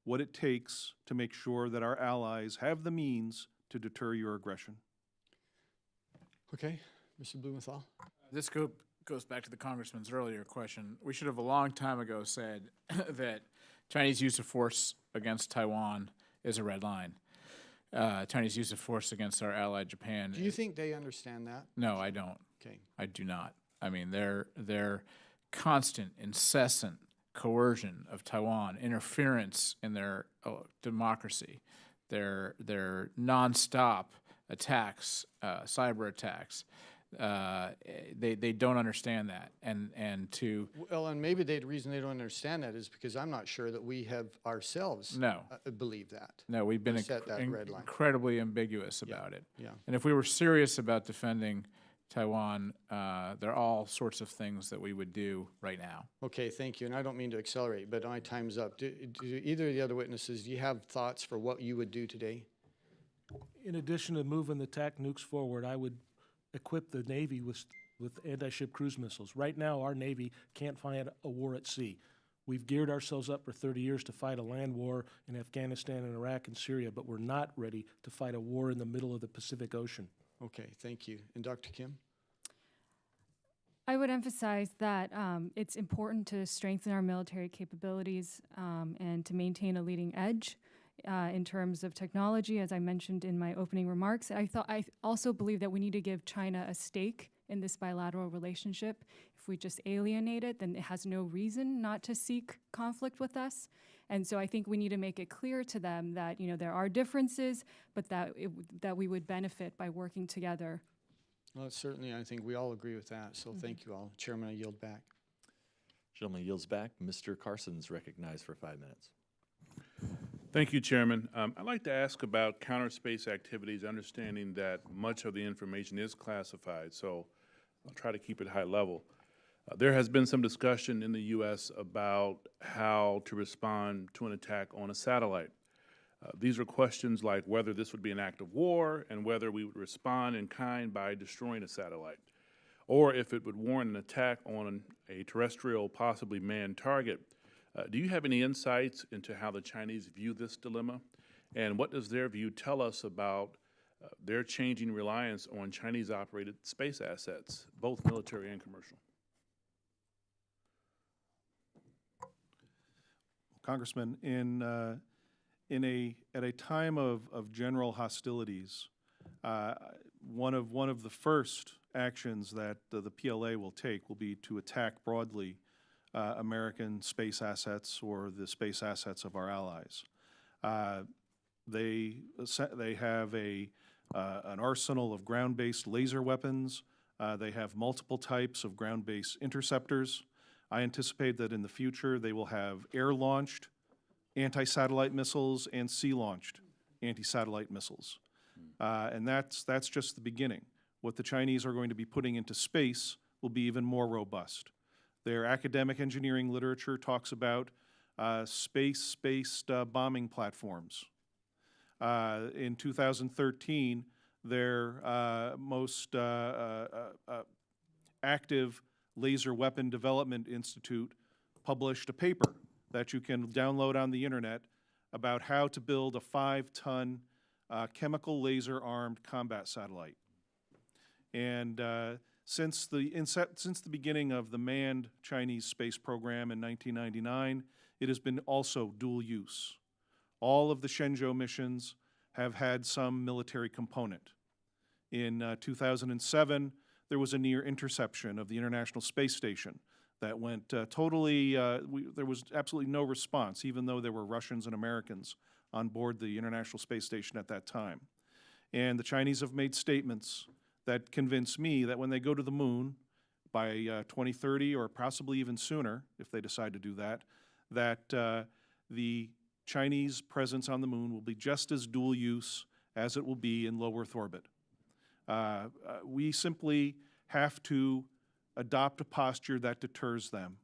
what it takes to make sure that our allies have the means to deter your aggression. Okay, Mr. Blumenthal? This goes back to the Congressman's earlier question. We should have a long time ago said that Chinese use of force against Taiwan is a red line. Chinese use of force against our ally Japan. Do you think they understand that? No, I don't. Okay. I do not. I mean, their constant, incessant coercion of Taiwan, interference in their democracy, their nonstop attacks, cyber attacks. They don't understand that, and maybe the reason they don't understand that is because I'm not sure that we have ourselves believe that. No, we've been incredibly ambiguous about it. Yeah. And if we were serious about defending Taiwan, there are all sorts of things that we would do right now. Okay, thank you. And I don't mean to accelerate, but my time's up. Do either of the other witnesses, do you have thoughts for what you would do today? In addition to moving the TAC nukes forward, I would equip the Navy with anti-ship cruise missiles. Right now, our Navy can't fight a war at sea. We've geared ourselves up for 30 years to fight a land war in Afghanistan and Iraq and Syria, but we're not ready to fight a war in the middle of the Pacific Ocean. Okay, thank you. And Dr. Kim? I would emphasize that it's important to strengthen our military capabilities and to maintain a leading edge in terms of technology, as I mentioned in my opening remarks. I also believe that we need to give China a stake in this bilateral relationship. If we just alienate it, then it has no reason not to seek conflict with us. And so I think we need to make it clear to them that there are differences, but that we would benefit by working together. Well, certainly, I think we all agree with that, so thank you all. Chairman, I yield back. Gentleman yields back. Mr. Carson's recognized for 5 minutes. Thank you, Chairman. I'd like to ask about counter space activities, understanding that much of the information is classified, so I'll try to keep it high level. There has been some discussion in the U.S. about how to respond to an attack on a satellite. These are questions like whether this would be an act of war and whether we would respond in kind by destroying a satellite, or if it would warrant an attack on a terrestrial, possibly manned target. Do you have any insights into how the Chinese view this dilemma? And what does their view tell us about their changing reliance on Chinese-operated space assets, both military and commercial? Congressman, at a time of general hostilities, one of the first actions that the PLA will take will be to attack broadly American space assets or the space assets of our allies. They have an arsenal of ground-based laser weapons. They have multiple types of ground-based interceptors. I anticipate that in the future they will have air-launched anti-satellite missiles and sea-launched anti-satellite missiles. And that's just the beginning. What the Chinese are going to be putting into space will be even more robust. Their academic engineering literature talks about space-based bombing platforms. In 2013, their most active Laser Weapon Development Institute published a paper that you can download on the internet about how to build a 5-ton chemical laser-armed combat satellite. And since the beginning of the manned Chinese space program in 1999, it has been also dual use. All of the Shenzhou missions have had some military component. In 2007, there was a near interception of the International Space Station that went totally, there was absolutely no response, even though there were Russians and Americans on board the International Space Station at that time. And the Chinese have made statements that convince me that when they go to the moon by 2030 or possibly even sooner, if they decide to do that, that the Chinese presence on the moon will be just as dual use as it will be in low Earth orbit. We simply have to adopt a posture that deters them.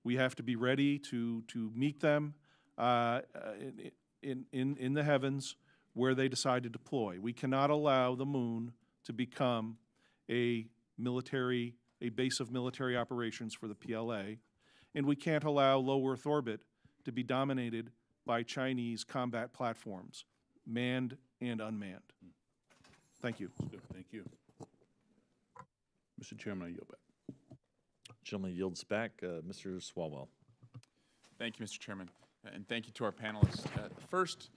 We have to be ready to meet them in the heavens where they decide to deploy. We cannot allow the moon to become a base of military operations for the PLA, and we can't allow low Earth orbit to be dominated by Chinese combat platforms, manned and unmanned. Thank you. Thank you. Mr. Chairman, I yield back. Gentleman yields back. Mr. Swalwell. Thank you, Mr. Chairman, and thank you to our panelists. First,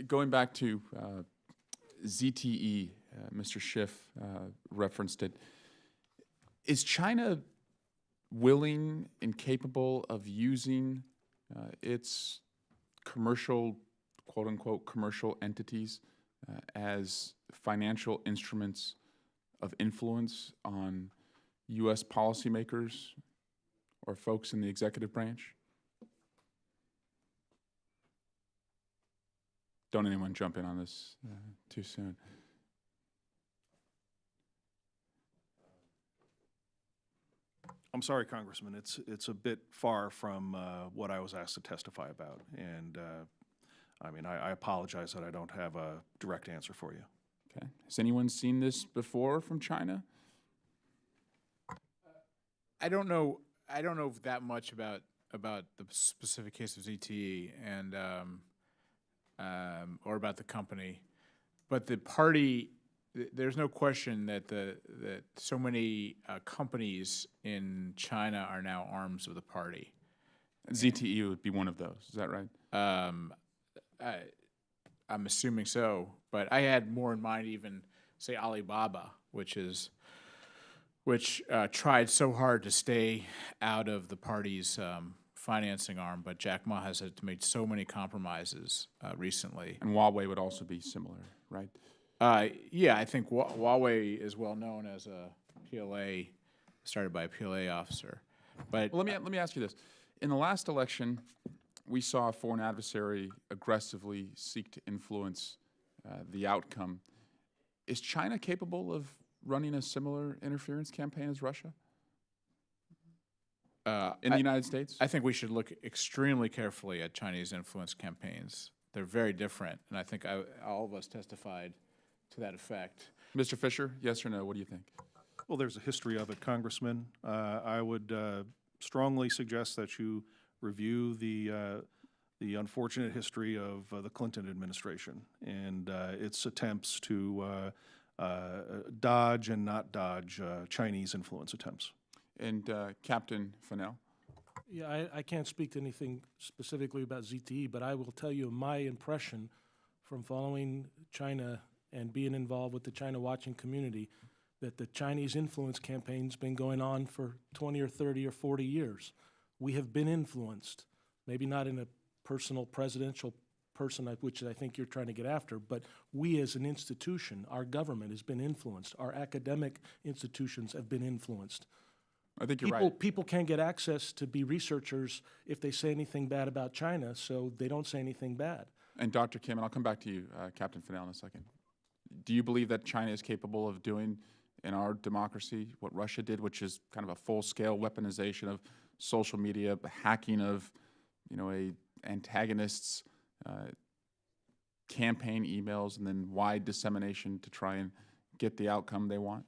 going back to ZTE, Mr. Schiff referenced it. Is China willing and capable of using its commercial, quote-unquote, commercial entities as financial instruments of influence on U.S. policymakers or folks in the executive branch? Don't anyone jump in on this too soon. I'm sorry, Congressman. It's a bit far from what I was asked to testify about, and I mean, I apologize that I don't have a direct answer for you. Okay. Has anyone seen this before from China? I don't know that much about the specific case of ZTE and or about the company, but the party. There's no question that that so many companies in China are now arms of the party. ZTE would be one of those. Is that right? I'm assuming so, but I had more in mind even say Alibaba, which tried so hard to stay out of the party's financing arm, but Jack Ma has made so many compromises recently. And Huawei would also be similar, right? Yeah, I think Huawei is well known as a PLA, started by a PLA officer. But Well, let me ask you this: in the last election, we saw a foreign adversary aggressively seek to influence the outcome. Is China capable of running a similar interference campaign as Russia in the United States? I think we should look extremely carefully at Chinese influence campaigns. They're very different, and I think all of us testified to that effect. Mr. Fisher, yes or no? What do you think? Well, there's a history of it, Congressman. I would strongly suggest that you review the unfortunate history of the Clinton administration and its attempts to dodge and not dodge Chinese influence attempts. And Captain Fennell? Yeah, I can't speak to anything specifically about ZTE, but I will tell you my impression from following China and being involved with the China watching community, that the Chinese influence campaign's been going on for 20 or 30 or 40 years. We have been influenced, maybe not in a personal presidential person, which I think you're trying to get after, but we as an institution, our government has been influenced. Our academic institutions have been influenced. I think you're right. People can't get access to be researchers if they say anything bad about China, so they don't say anything bad. And Dr. Kim, and I'll come back to you, Captain Fennell, in a second. Do you believe that China is capable of doing in our democracy what Russia did, which is kind of a full-scale weaponization of social media, hacking of, a antagonist's campaign emails, and then wide dissemination to try and get the outcome they want?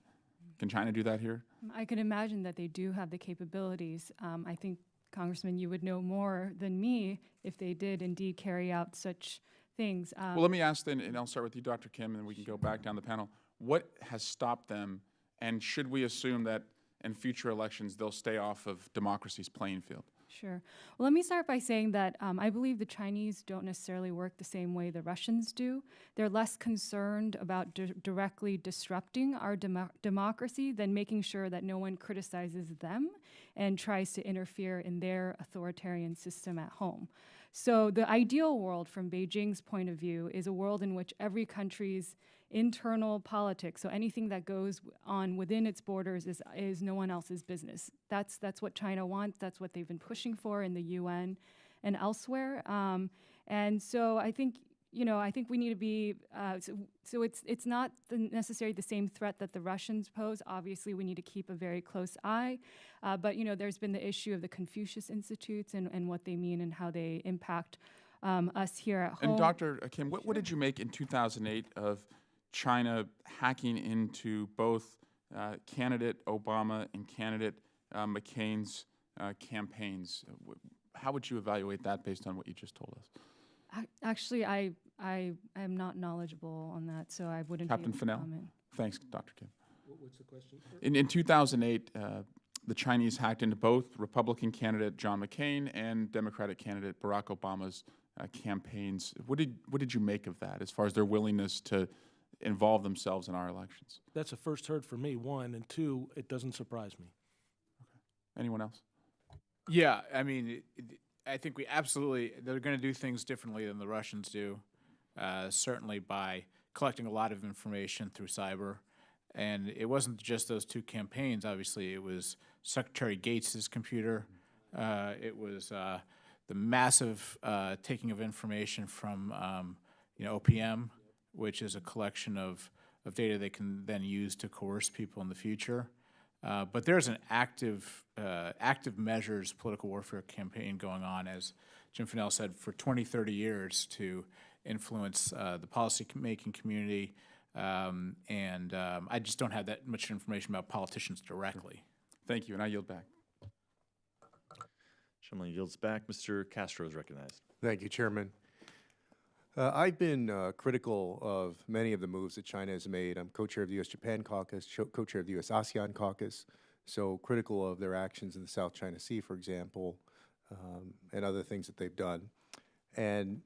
Can China do that here? I can imagine that they do have the capabilities. I think, Congressman, you would know more than me if they did indeed carry out such things. Well, let me ask then, and I'll start with you, Dr. Kim, and then we can go back down the panel. What has stopped them, and should we assume that in future elections they'll stay off of democracy's playing field? Sure. Well, let me start by saying that I believe the Chinese don't necessarily work the same way the Russians do. They're less concerned about directly disrupting our democracy than making sure that no one criticizes them and tries to interfere in their authoritarian system at home. So the ideal world from Beijing's point of view is a world in which every country's internal politics, so anything that goes on within its borders is no one else's business. That's what China wants. That's what they've been pushing for in the UN and elsewhere. And so I think we need to be, so it's not necessarily the same threat that the Russians pose. Obviously, we need to keep a very close eye. But, there's been the issue of the Confucius Institutes and what they mean and how they impact us here at home. And Dr. Kim, what did you make in 2008 of China hacking into both candidate Obama and candidate McCain's campaigns? How would you evaluate that based on what you just told us? Actually, I am not knowledgeable on that, so I wouldn't Captain be able to Fennell? comment. Thanks, Dr. Kim. What's the question? In 2008, the Chinese hacked into both Republican candidate John McCain and Democratic candidate Barack Obama's campaigns. What did you make of that as far as their willingness to involve themselves in our elections? That's a first heard for me, one, and two, it doesn't surprise me. Okay. Anyone else? Yeah, I mean, I think they're going to do things differently than the Russians do, certainly by collecting a lot of information through cyber. And it wasn't just those two campaigns, obviously. It was Secretary Gates's computer. It was the massive taking of information from OPM, which is a collection of data they can then use to coerce people in the future. But there's an active measures political warfare campaign going on, as Jim Fennell said, for 20, 30 years to influence the policy-making community. And I just don't have that much information about politicians directly. Thank you, and I yield back. Gentleman yields back. Mr. Castro is recognized. Thank you, Chairman. I've been critical of many of the moves that China has made. I'm co-chair of the U.S.-Japan Caucus, co-chair of the U.S.-ASEAN Caucus, so critical of their actions in the South China Sea, for example, and other things that they've done. And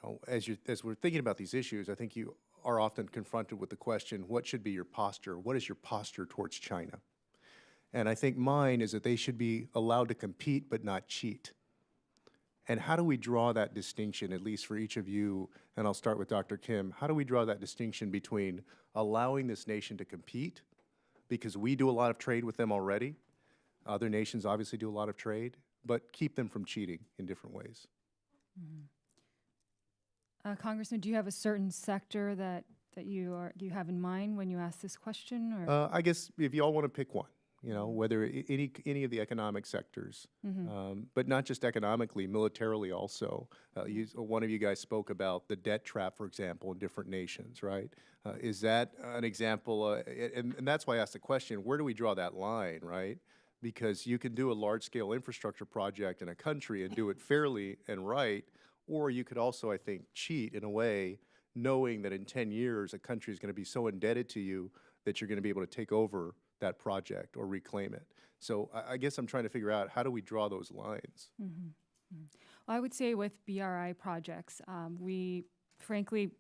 you know, as we're thinking about these issues, I think you are often confronted with the question, what should be your posture? What is your posture towards China? And I think mine is that they should be allowed to compete but not cheat. And how do we draw that distinction, at least for each of you, and I'll start with Dr. Kim, how do we draw that distinction between allowing this nation to compete, because we do a lot of trade with them already, other nations obviously do a lot of trade, but keep them from cheating in different ways? Congressman, do you have a certain sector that you have in mind when you ask this question? Or? I guess if you all want to pick one, you know, whether any of the economic sectors, but not just economically, militarily also. One of you guys spoke about the debt trap, for example, in different nations, right? Is that an example? And that's why I asked the question, where do we draw that line, right? Because you can do a large-scale infrastructure project in a country and do it fairly and right, or you could also, I think, cheat in a way, knowing that in 10 years a country is going to be so indebted to you that you're going to be able to take over that project or reclaim it. So I guess I'm trying to figure out, how do we draw those lines? Well, I would say with BRI projects, we frankly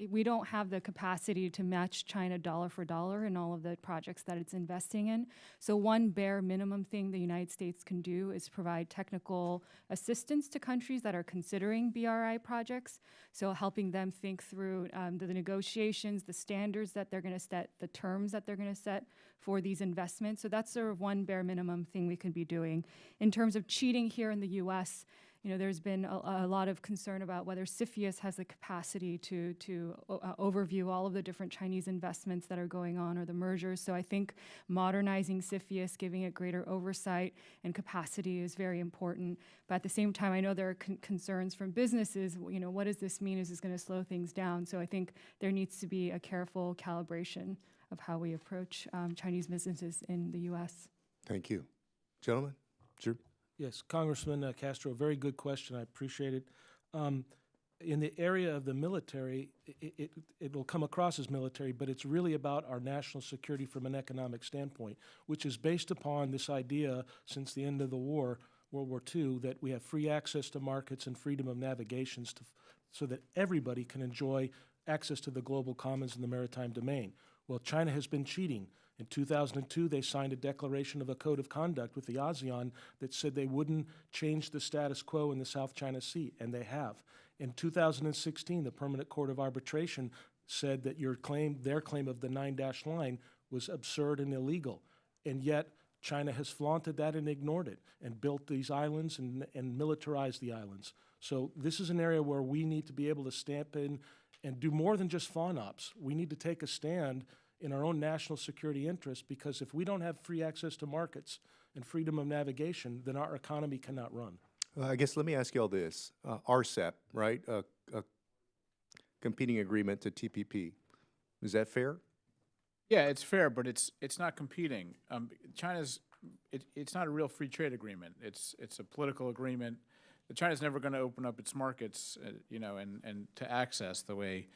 we don't have the capacity to match China dollar for dollar in all of the projects that it's investing in. So one bare minimum thing the United States can do is provide technical assistance to countries that are considering BRI projects. So helping them think through the negotiations, the standards that they're going to set, the terms that they're going to set for these investments. So that's sort of one bare minimum thing we could be doing. In terms of cheating here in the U.S., you know, there's been a lot of concern about whether CFIUS has the capacity to overview all of the different Chinese investments that are going on or the mergers. So I think modernizing CFIUS, giving it greater oversight and capacity is very important. But at the same time, I know there are concerns from businesses, you know, what does this mean? Is this going to slow things down? So I think there needs to be a careful calibration of how we approach Chinese businesses in the U.S. Thank you. Gentlemen? Sure. Yes, Congressman Castro, very good question. I appreciate it. In the area of the military, it will come across as military, but it's really about our national security from an economic standpoint, which is based upon this idea since the end of the war, World War II, that we have free access to markets and freedom of navigation so that everybody can enjoy access to the global commons in the maritime domain. Well, China has been cheating. In 2002, they signed a declaration of a code of conduct with the ASEAN that said they wouldn't change the status quo in the South China Sea, and they have. In 2016, the Permanent Court of Arbitration said that their claim of the 9-dash line was absurd and illegal, and yet China has flaunted that and ignored it and built these islands and militarized the islands. So this is an area where we need to be able to stamp in and do more than just fawn ops. We need to take a stand in our own national security interests, because if we don't have free access to markets and freedom of navigation, then our economy cannot run. I guess let me ask you all this. RCEP, right? A competing agreement to TPP. Is that fair? Yeah, it's fair, but it's not competing. It's not a real free trade agreement. It's a political agreement. China's never going to open up its markets, you know, and to access the way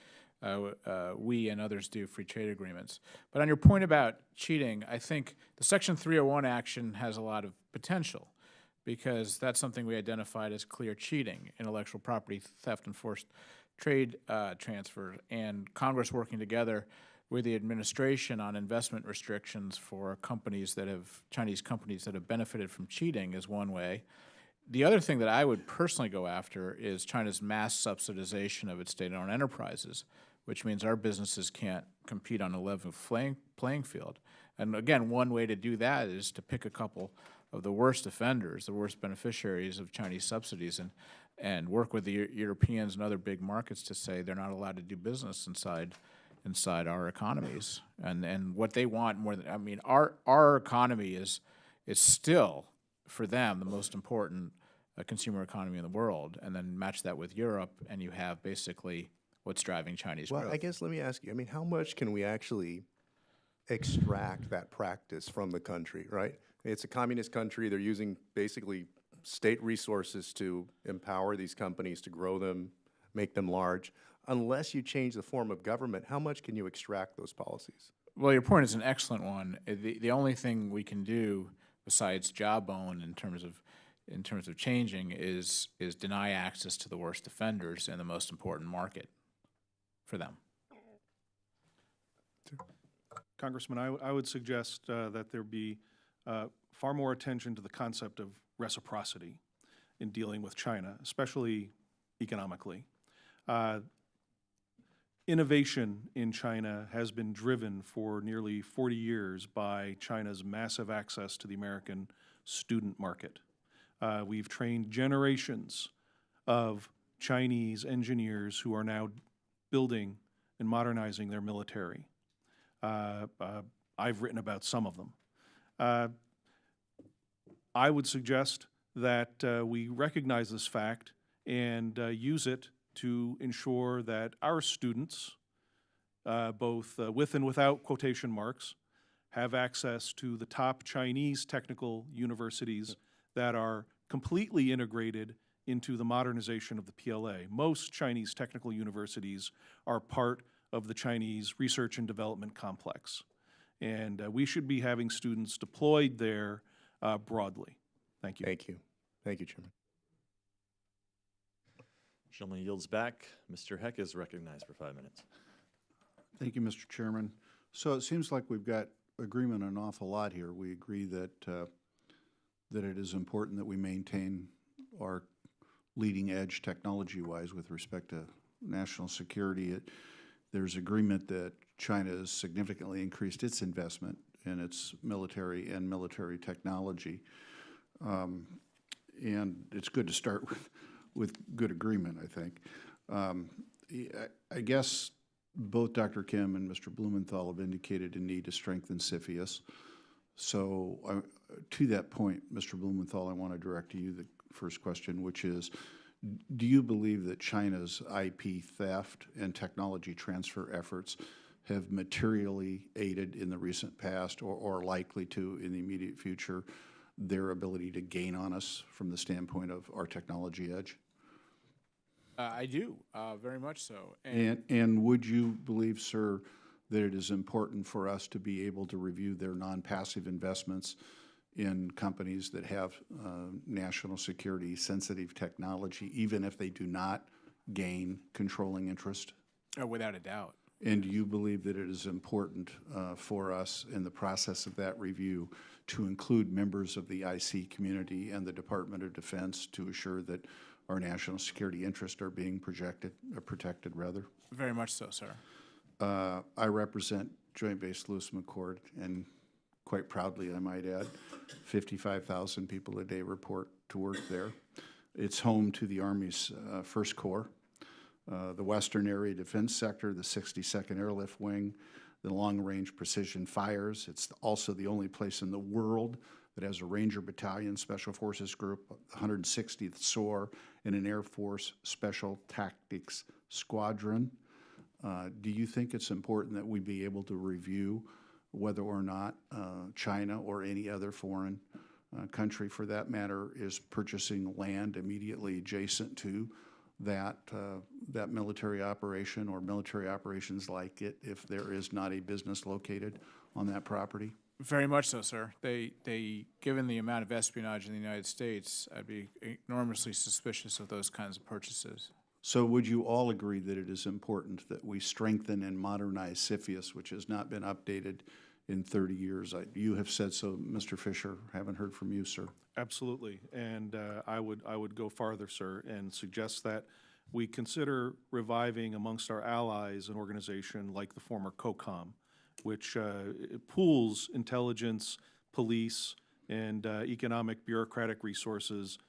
we and others do free trade agreements. But on your point about cheating, I think the Section 301 action has a lot of potential, because that's something we identified as clear cheating, intellectual property theft and forced trade transfer, and Congress working together with the administration on investment restrictions for Chinese companies that have benefited from cheating is one way. The other thing that I would personally go after is China's mass subsidization of its state-owned enterprises, which means our businesses can't compete on a level playing field. And again, one way to do that is to pick a couple of the worst offenders, the worst beneficiaries of Chinese subsidies, and work with the Europeans and other big markets to say they're not allowed to do business inside our economies. And what they want more than, I mean, our economy is still, for them, the most important consumer economy in the world, and then match that with Europe, and you have basically what's driving Chinese growth. Well, I guess let me ask you, I mean, how much can we actually extract that practice from the country, right? It's a communist country. They're using basically state resources to empower these companies to grow them, make them large. Unless you change the form of government, how much can you extract those policies? Well, your point is an excellent one. The only thing we can do besides jawbone in terms of changing is deny access to the worst offenders in the most important market for them. Congressman, I would suggest that there be far more attention to the concept of reciprocity in dealing with China, especially economically. Innovation in China has been driven for nearly 40 years by China's massive access to the American student market. We've trained generations of Chinese engineers who are now building and modernizing their military. I've written about some of them. I would suggest that we recognize this fact and use it to ensure that our students, both with and without quotation marks, have access to the top Chinese technical universities that are completely integrated into the modernization of the PLA. Most Chinese technical universities are part of the Chinese research and development complex. And we should be having students deployed there broadly. Thank you. Thank you. Thank you, Chairman. Gentleman yields back. Mr. Heck is recognized for 5 minutes. Thank you, Mr. Chairman. So it seems like we've got agreement on an awful lot here. We agree that that it is important that we maintain our leading edge technology-wise with respect to national security. There's agreement that China has significantly increased its investment in its military and military technology. And it's good to start with good agreement, I think. I guess both Dr. Kim and Mr. Blumenthal have indicated a need to strengthen CFIUS. So to that point, Mr. Blumenthal, I want to direct to you the first question, which is, do you believe that China's IP theft and technology transfer efforts have materially aided in the recent past or likely to in the immediate future their ability to gain on us from the standpoint of our technology edge? I do, very much so. And would you believe, sir, that it is important for us to be able to review their non-passive investments in companies that have national security sensitive technology, even if they do not gain controlling interest? Without a doubt. And do you believe that it is important for us in the process of that review to include members of the IC community and the Department of Defense to assure that our national security interests are being protected? Very much so, sir. I represent Joint Base Lewis McChord, and quite proudly, I might add, 55,000 people a day report to work there. It's home to the Army's First Corps, the Western Area Defense Sector, the 62nd Airlift Wing, the Long Range Precision Fires. It's also the only place in the world that has a Ranger Battalion Special Forces Group, 160th SOAR, and an Air Force Special Tactics Squadron. Do you think it's important that we be able to review whether or not China or any other foreign country, for that matter, is purchasing land immediately adjacent to that military operation or military operations like it if there is not a business located on that property? Very much so, sir. They, given the amount of espionage in the United States, I'd be enormously suspicious of those kinds of purchases. So would you all agree that it is important that we strengthen and modernize CFIUS, which has not been updated in 30 years? You have said so, Mr. Fisher. Haven't heard from you, sir. Absolutely, and I would go farther, sir, and suggest that we consider reviving amongst our allies an organization like the former COCOM, which pools intelligence, police, and economic bureaucratic resources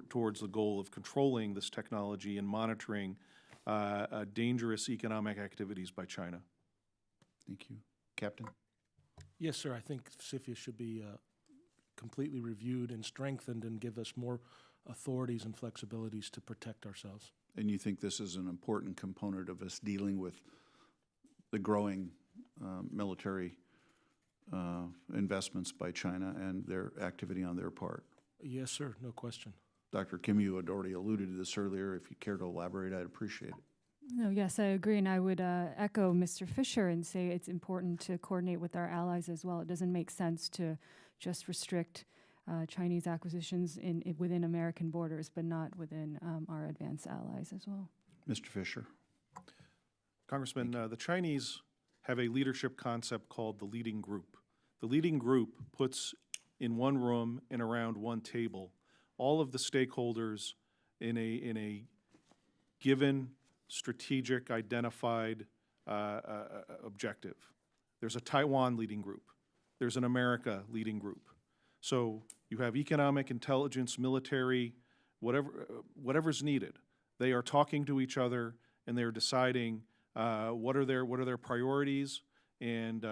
towards the goal of controlling this technology and monitoring dangerous economic activities by China. Thank you. Captain? Yes, sir. I think CFIUS should be completely reviewed and strengthened and give us more authorities and flexibilities to protect ourselves. And you think this is an important component of us dealing with the growing military investments by China and their activity on their part. Yes, sir, no question. Dr. Kim, you had already alluded to this earlier. If you care to elaborate, I'd appreciate it. No, yes, I agree, and I would echo Mr. Fisher and say it's important to coordinate with our allies as well. It doesn't make sense to just restrict Chinese acquisitions within American borders, but not within our advanced allies as well. Mr. Fisher. Congressman, the Chinese have a leadership concept called the leading group. The leading group puts in one room and around one table all of the stakeholders in a given strategic identified objective. There's a Taiwan leading group. There's an America leading group. So you have economic, intelligence, military, whatever's needed. They are talking to each other and they're deciding what are their priorities and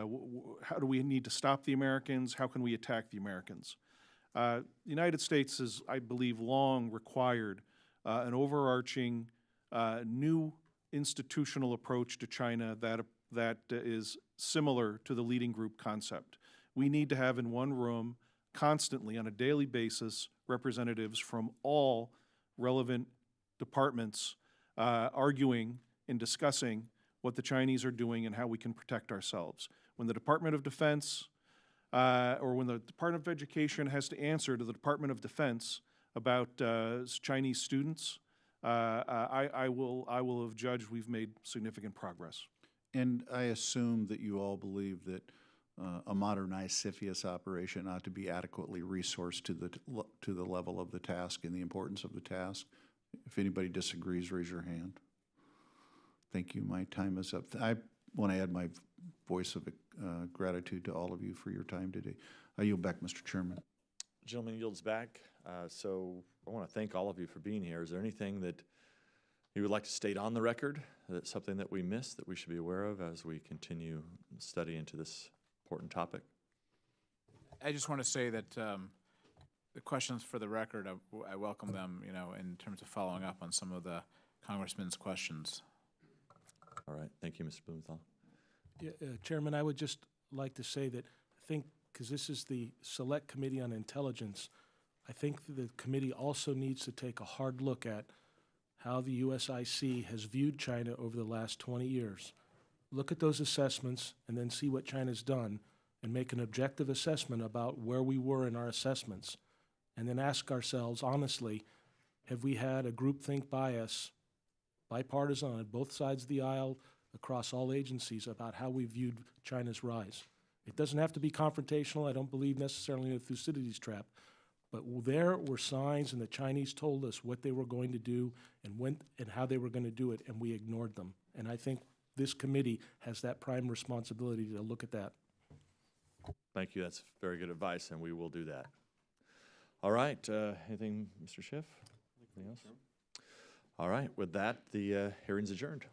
how do we need to stop the Americans? How can we attack the Americans? The United States has, I believe, long required an overarching new institutional approach to China that is similar to the leading group concept. We need to have in one room constantly, on a daily basis, representatives from all relevant departments arguing and discussing what the Chinese are doing and how we can protect ourselves. When the Department of Defense or when the Department of Education has to answer to the Department of Defense about Chinese students, I will have judged we've made significant progress. And I assume that you all believe that a modernized CFIUS operation ought to be adequately resourced to the level of the task and the importance of the task. If anybody disagrees, raise your hand. Thank you. My time is up. I want to add my voice of gratitude to all of you for your time today. I yield back, Mr. Chairman. Gentleman yields back. So I want to thank all of you for being here. Is there anything that you would like to state on the record, that's something that we missed that we should be aware of as we continue study into this important topic? I just want to say that the questions for the record, I welcome them, in terms of following up on some of the Congressman's questions. All right. Thank you, Mr. Blumenthal. Yeah, Chairman, I would just like to say that I think, because this is the Select Committee on Intelligence, I think the committee also needs to take a hard look at how the USIC has viewed China over the last 20 years. Look at those assessments and then see what China's done and make an objective assessment about where we were in our assessments. And then ask ourselves honestly, have we had a groupthink bias, bipartisan on both sides of the aisle, across all agencies, about how we viewed China's rise? It doesn't have to be confrontational. I don't believe necessarily in a Thucydides trap. But there were signs, and the Chinese told us what they were going to do and when and how they were going to do it, and we ignored them. And I think this committee has that prime responsibility to look at that. Thank you. That's very good advice, and we will do that. All right. Anything, Mr. Schiff? Anything else? All right. With that, the hearing's adjourned.